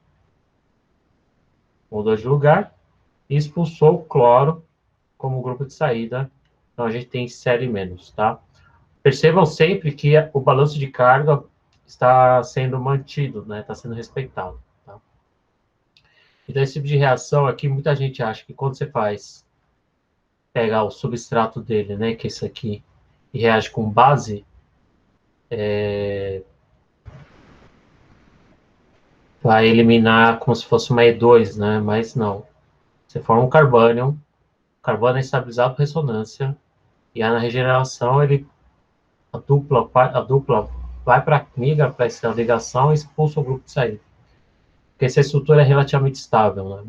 mudou de lugar, e expulsou o cloro como grupo de saída. Então a gente tem série menos, tá? Percebam sempre que o balanço de carga está sendo mantido, né? Está sendo respeitado, tá? Então esse tipo de reação aqui, muita gente acha que quando você pega o substrato dele, né? Que é esse aqui, e reage com base, vai eliminar como se fosse uma E2, né? Mas não. Você forma um carbônio, o carbono é estabilizado por ressonância, e aí na regeneração a dupla vai para migra para essa ligação e expulsa o grupo de saída. Porque essa estrutura é relativamente estável, né?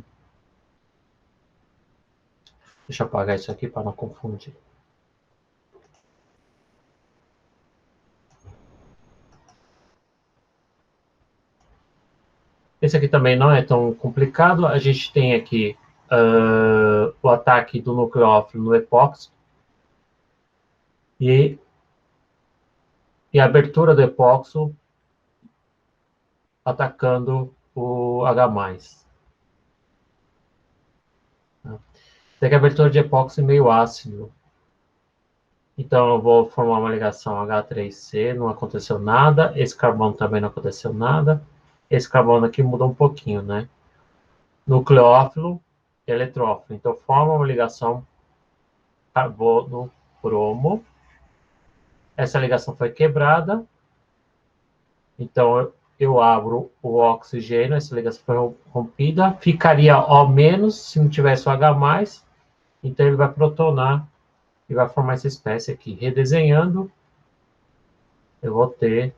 Deixa eu apagar isso aqui para não confundir. Esse aqui também não é tão complicado. A gente tem aqui o ataque do nucleófilo no epóxi e, e a abertura do epóxi atacando o H+. Né? Tem a abertura de epóxi meio ácido. Então, eu vou formar uma ligação H3C, não aconteceu nada. Esse carbono também não aconteceu nada. Esse carbono aqui mudou um pouquinho, né? Nucleófilo, eletrófilo. Então, forma uma ligação carbono-bromo. Essa ligação foi quebrada. Então, eu abro o oxigênio, essa ligação foi rompida. Ficaria O- se não tivesse o H+. Então, ele vai protonar e vai formar essa espécie aqui. Redesenhando, eu vou ter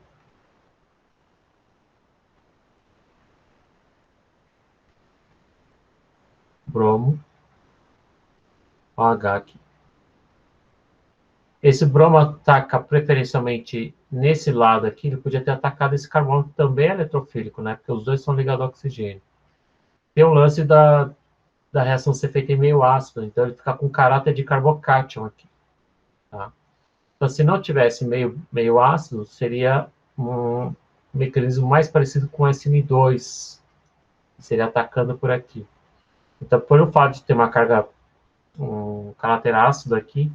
bromo OH aqui. Esse bromo ataca preferencialmente nesse lado aqui, ele podia ter atacado esse carbono que também é eletrofílico, né? Porque os dois são ligados ao oxigênio. Tem o lance da reação ser feita em meio ácido, então ele fica com caráter de carbocátion aqui. Tá? Então, se não tivesse meio ácido, seria um mecanismo mais parecido com o SN2, que seria atacando por aqui. Então, por o fato de ter uma carga, um caráter ácido aqui,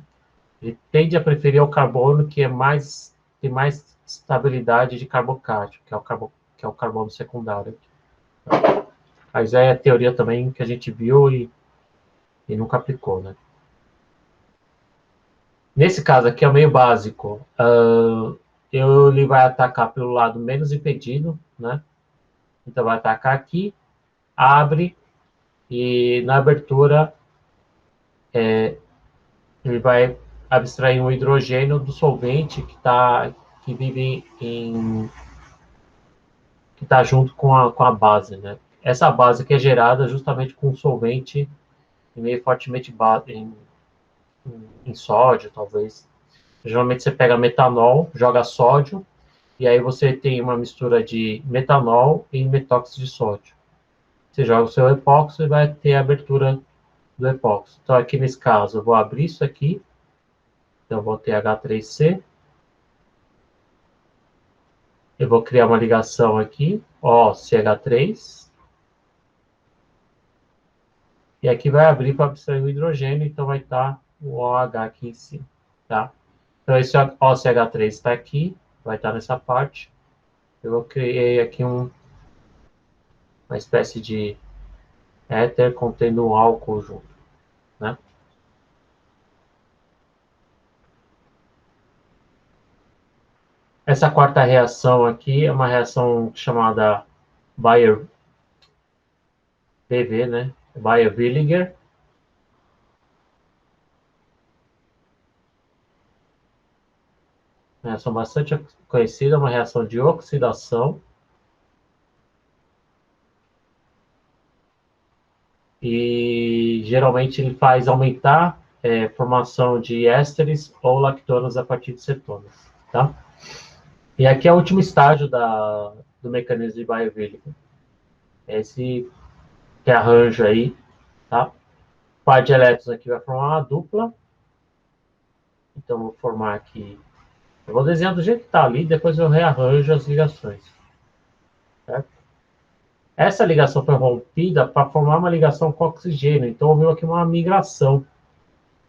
ele tende a preferir o carbono que tem mais estabilidade de carbocátion, que é o carbono secundário. Mas é a teoria também que a gente viu e nunca aplicou, né? Nesse caso aqui é o meio básico. Ele vai atacar pelo lado menos impedido, né? Então vai atacar aqui, abre, e na abertura ele vai abstrair um hidrogênio do solvente que vive que está junto com a base, né? Essa base que é gerada justamente com o solvente meio fortemente em sódio, talvez. Geralmente você pega metanol, joga sódio, e aí você tem uma mistura de metanol e metóxido de sódio. Você joga o seu epóxi e vai ter a abertura do epóxi. Então, aqui nesse caso, eu vou abrir isso aqui. Então, eu vou ter H3C. Eu vou criar uma ligação aqui, OCH3. E aqui vai abrir para abstrair o hidrogênio, então vai estar o OH aqui em cima, tá? Então, esse OCH3 está aqui, vai estar nessa parte. Eu criei aqui uma espécie de éter contendo um álcool junto, né? Essa quarta reação aqui é uma reação chamada Bayer-PV, né? Bayer-Villiger. Uma reação bastante conhecida, uma reação de oxidação. E geralmente ele faz aumentar a formação de ésteres ou lactonas a partir de cetonas, tá? E aqui é o último estágio do mecanismo de Bayer-Villiger. Esse que arranjo aí, tá? O par de elétrons aqui vai formar uma dupla. Então, vou formar aqui. Eu vou desenhar do jeito que está ali, depois eu rearranjo as ligações. Certo? Essa ligação foi rompida para formar uma ligação com oxigênio. Então, houve aqui uma migração.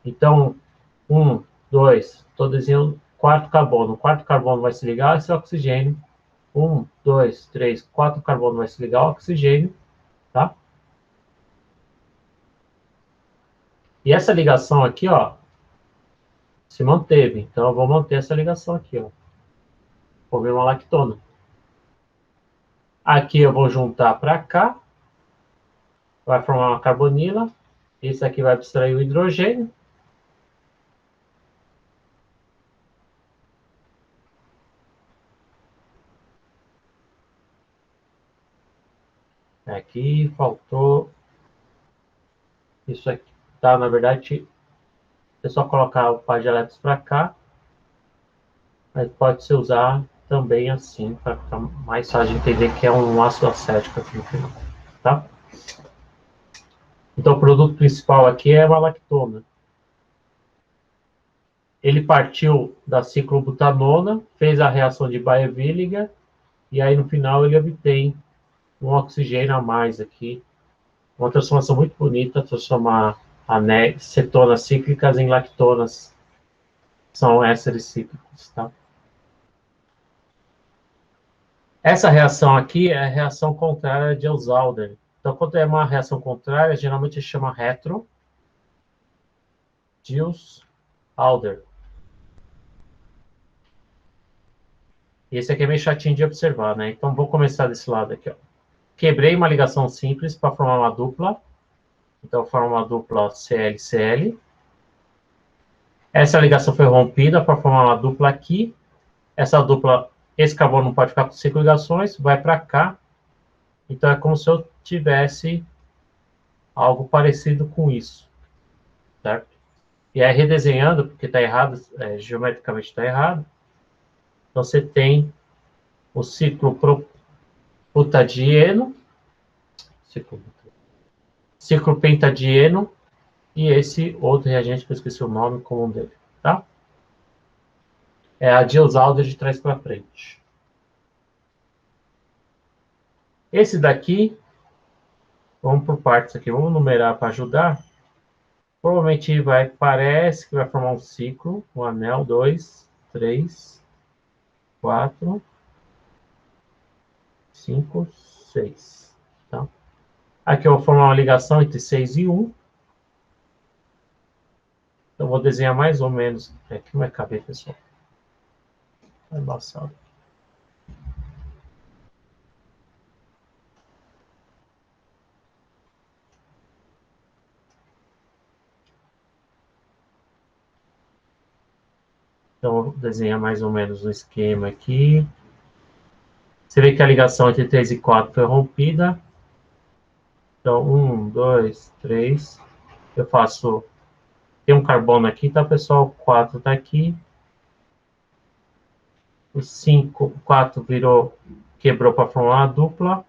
Então, 1, 2, estou desenhando quarto carbono. O quarto carbono vai se ligar a esse oxigênio. 1, 2, 3, 4 carbono vai se ligar ao oxigênio. Tá? E essa ligação aqui, ó, se manteve. Então, eu vou manter essa ligação aqui, ó. Formei uma lactona. Aqui eu vou juntar para cá. Vai formar uma carbonila. Esse aqui vai abstrair o hidrogênio. Aqui faltou isso aqui. Tá? Na verdade, é só colocar o par de elétrons para cá. Mas pode se usar também assim, para ficar mais fácil de entender que é um ácido acético aqui no final. Tá? Então, o produto principal aqui é a lactona. Ele partiu da ciclobutanona, fez a reação de Bayer-Villiger, e aí no final ele obtém um oxigênio a mais aqui. Uma transformação muito bonita, transformar cetonas cíclicas em lactonas, que são ésteres cíclicos, tá? Essa reação aqui é a reação contrária de Diels-Alder. Então, quando é uma reação contrária, geralmente se chama retro Diels-Alder. E esse aqui é meio chatinho de observar, né? Então, vou começar desse lado aqui, ó. Quebrei uma ligação simples para formar uma dupla. Então, forma uma dupla Cl-Cl. Essa ligação foi rompida para formar uma dupla aqui. Essa dupla, esse carbono não pode ficar com 5 ligações, vai para cá. Então, é como se eu tivesse algo parecido com isso, certo? E aí, redesenhando, porque está errado, geometricamente está errado, então você tem o ciclo butadieno, ciclo pentadieno, e esse outro reagente que eu esqueci o nome comum dele, tá? É a diosálder de trás para frente. Esse daqui, vamos por partes aqui, vamos numerar para ajudar. Provavelmente parece que vai formar um ciclo, um anel, 2, 3, 4, 5, 6. Tá? Aqui eu vou formar uma ligação entre 6 e 1. Então, eu vou desenhar mais ou menos. Aqui não vai caber, pessoal. Tá embaçado. Então, eu vou desenhar mais ou menos um esquema aqui. Você vê que a ligação entre 3 e 4 foi rompida. Então, 1, 2, 3. Eu faço... Tem um carbono aqui, tá, pessoal? 4 tá aqui. O 5, 4 quebrou para formar uma dupla.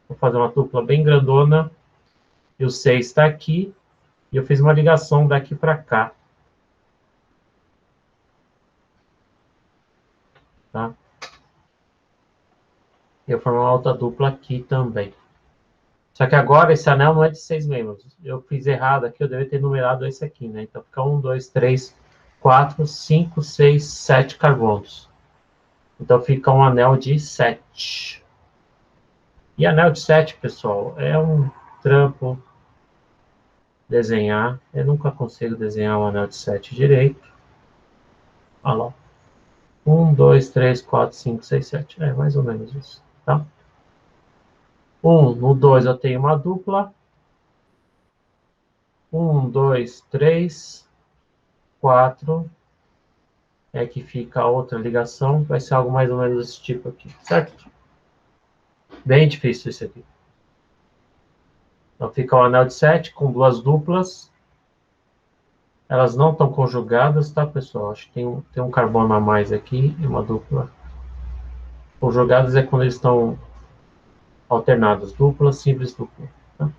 Vou fazer uma dupla bem grandona. E o 6 está aqui. E eu fiz uma ligação daqui para cá. Tá? E eu formei uma outra dupla aqui também. Só que agora esse anel não é de 6 membros. Eu fiz errado aqui, eu deveria ter numerado esse aqui, né? Então fica 1, 2, 3, 4, 5, 6, 7 carbonos. Então fica um anel de 7. E anel de 7, pessoal, é um trampo desenhar. Eu nunca consigo desenhar um anel de 7 direito. Olha lá. 1, 2, 3, 4, 5, 6, 7. É mais ou menos isso, tá? No 2 eu tenho uma dupla. 1, 2, 3, 4. É que fica a outra ligação. Vai ser algo mais ou menos desse tipo aqui, certo? Bem difícil esse aqui. Então fica o anel de 7 com duas duplas. Elas não estão conjugadas, tá, pessoal? Acho que tem um carbono a mais aqui e uma dupla. Conjugadas é quando eles estão alternados. Dupla, simples, dupla. Tá?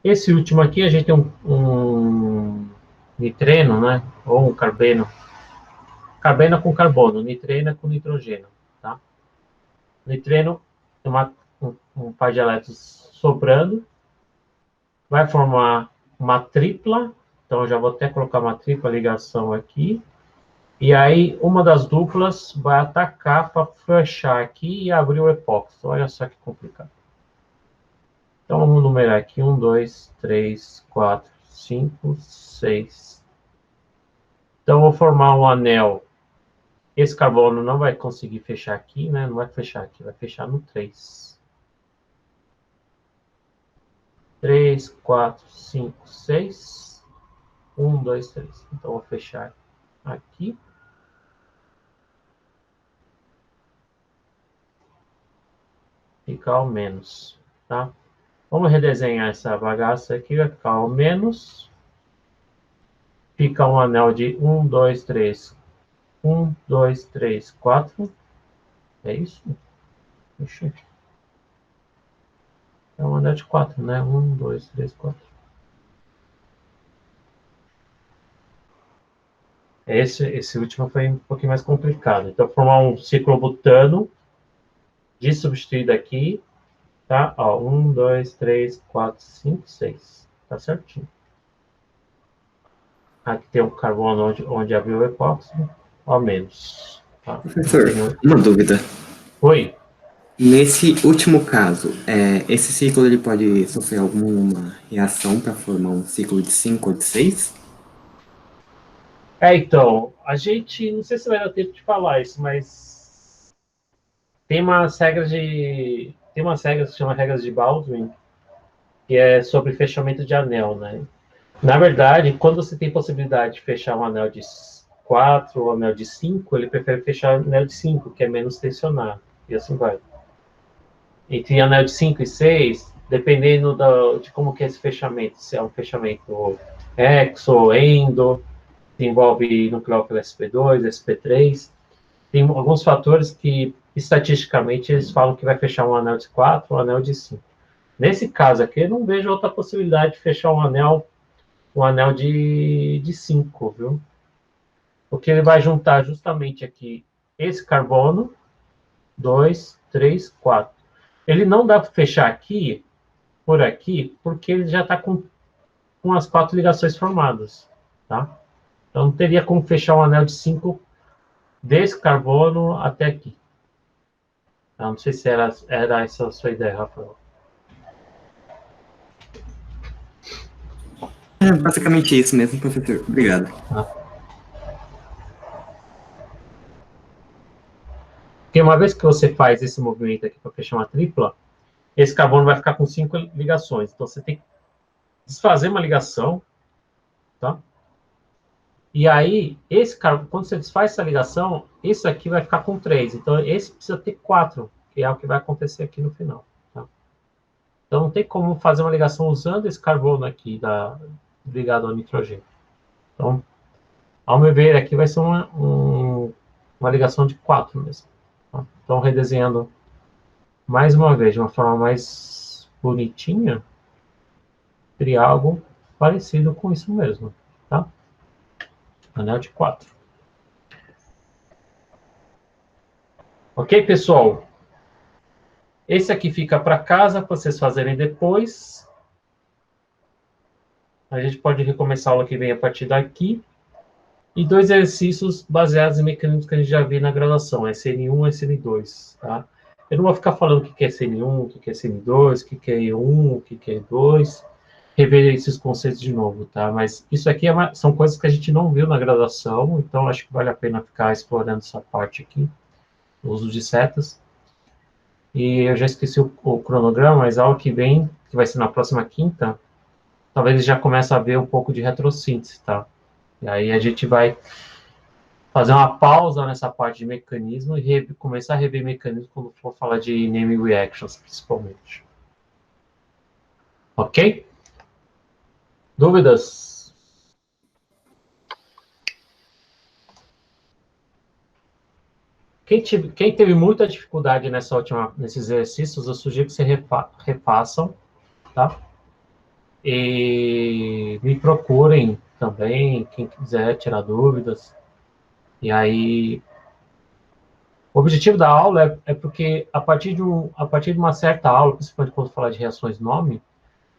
Esse último aqui, a gente tem um nitreno, né? Ou um carbeno. Carbeno com carbono, nitreno com nitrogênio, tá? Nitreno tem um par de elétrons sobrando, vai formar uma tripla, então eu já vou até colocar uma tripla ligação aqui, e aí uma das duplas vai atacar para fechar aqui e abrir o epóxi. Olha só que complicado. Então vamos numerar aqui: 1, 2, 3, 4, 5, 6. Então eu vou formar um anel. Esse carbono não vai conseguir fechar aqui, né? Não vai fechar aqui, vai fechar no 3. 3, 4, 5, 6. 1, 2, 3. Então, vou fechar aqui. Fica ao menos, tá? Vamos redesenhar essa bagaça aqui, vai ficar ao menos. Fica um anel de 1, 2, 3. 1, 2, 3, 4. É isso? Deixa eu... É um anel de 4, né? 1, 2, 3, 4. Esse último foi um pouquinho mais complicado. Então, formar um ciclobutano substituído aqui, tá? Ó, 1, 2, 3, 4, 5, 6. Tá certinho. Aqui tem um carbono onde abriu o epóxi, ao menos. Tá? Professor, uma dúvida. Oi. Nesse último caso, esse ciclo ele pode sofrer alguma reação para formar um ciclo de 5 ou de 6? Então, a gente, não sei se vai dar tempo de falar isso, mas Tem umas regras que se chama regras de Baldwin, que é sobre fechamento de anel, né? Na verdade, quando você tem possibilidade de fechar um anel de 4 ou um anel de 5, ele prefere fechar o anel de 5, que é menos tensionado. E assim vai. Entre anel de 5 e 6, dependendo de como que é esse fechamento, se é um fechamento exo, endo, se envolve nucleófilo SP2, SP3, tem alguns fatores que, estatisticamente, eles falam que vai fechar um anel de 4 ou um anel de 5. Nesse caso aqui, eu não vejo outra possibilidade de fechar um anel de 5, viu? Porque ele vai juntar justamente aqui esse carbono, 2, 3, 4. Ele não dá para fechar aqui, por aqui, porque ele já está com as 4 ligações formadas, tá? Então, não teria como fechar um anel de 5 desse carbono até aqui. Eu não sei se era essa a sua ideia, Rafael. É basicamente isso mesmo, professor. Obrigado. Porque uma vez que você faz esse movimento aqui para fechar uma tripla, esse carbono vai ficar com 5 ligações. Então, você tem que desfazer uma ligação, tá? E aí, quando você desfaz essa ligação, esse aqui vai ficar com 3. Então, esse precisa ter 4, que é o que vai acontecer aqui no final. Tá? Então, não tem como fazer uma ligação usando esse carbono aqui ligado ao nitrogênio. Então, ao meu ver, aqui vai ser uma ligação de 4 mesmo. Tá? Então, redesenhando mais uma vez, de uma forma mais bonitinha, seria algo parecido com isso mesmo. Tá? Anel de 4. Ok, pessoal? Esse aqui fica para casa, para vocês fazerem depois. A gente pode recomeçar a aula que vem a partir daqui. E 2 exercícios baseados em mecanismos que a gente já viu na graduação, SN1 e SN2. Tá? Eu não vou ficar falando o que é SN1, o que é SN2, o que é E1, o que é E2. Rever esses conceitos de novo, tá? Mas isso aqui são coisas que a gente não viu na graduação, então acho que vale a pena ficar explorando essa parte aqui, o uso de setas. E eu já esqueci o cronograma, mas aula que vem, que vai ser na próxima quinta, talvez já comece a ver um pouco de retrossíntese, tá? E aí a gente vai fazer uma pausa nessa parte de mecanismo e começar a rever mecanismo quando for falar de naming reactions, principalmente. Ok? Dúvidas? Quem teve muita dificuldade nesses exercícios, eu sugiro que você refaçam, tá? E me procurem também, quem quiser tirar dúvidas. E aí, o objetivo da aula é porque a partir de uma certa aula, principalmente quando falar de reações nome,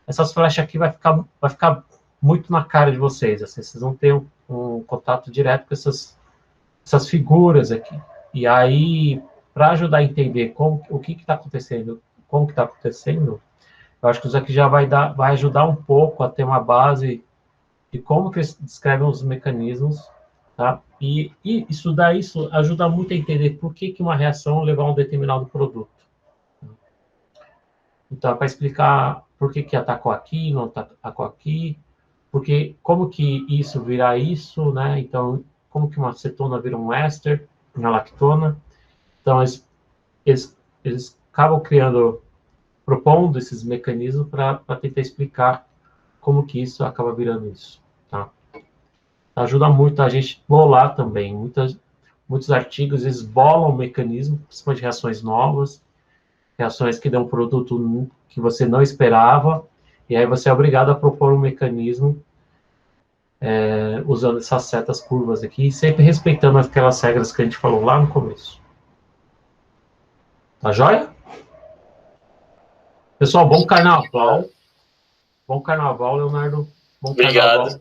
essas flechas aqui vai ficar muito na cara de vocês. Assim, vocês vão ter um contato direto com essas figuras aqui. E aí, para ajudar a entender o que está acontecendo, como que está acontecendo, eu acho que isso aqui já vai ajudar um pouco a ter uma base de como que eles descrevem os mecanismos, tá? E estudar isso ajuda muito a entender por que uma reação levar a um determinado produto. Então, para explicar por que atacou aqui, não atacou aqui, como que isso vira isso, né? Então, como que uma acetona vira um éster, uma lactona. Então, eles acabam propondo esses mecanismos para tentar explicar como que isso acaba virando isso, tá? Ajuda muito a gente bolar também. Muitos artigos, eles bolam o mecanismo, principalmente reações novas, reações que dão um produto que você não esperava, e aí você é obrigado a propor um mecanismo usando essas setas curvas aqui, sempre respeitando aquelas regras que a gente falou lá no começo. Tá joia? Pessoal, bom carnaval. Bom carnaval, Leonardo. Bom Obrigado. Carnaval.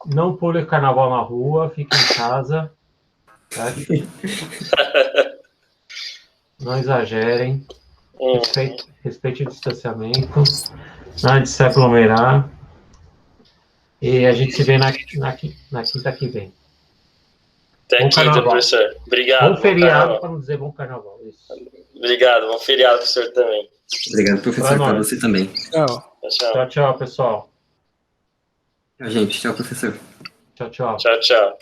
Não pule o carnaval na rua, fique em casa. Tá? Não exagerem. Respeite o distanciamento. Nada de se aglomerar. E a gente se vê na quinta que vem. Até Bom quinta, carnaval. professor. Obrigado. Bom feriado, carnaval. para não dizer bom carnaval. Isso. Obrigado, bom feriado, professor, também. Obrigado, professor, para você também. Tchau. Tchau, tchau. Tchau, tchau, pessoal. Tchau, gente. Tchau, professor. Tchau, tchau. Tchau, tchau.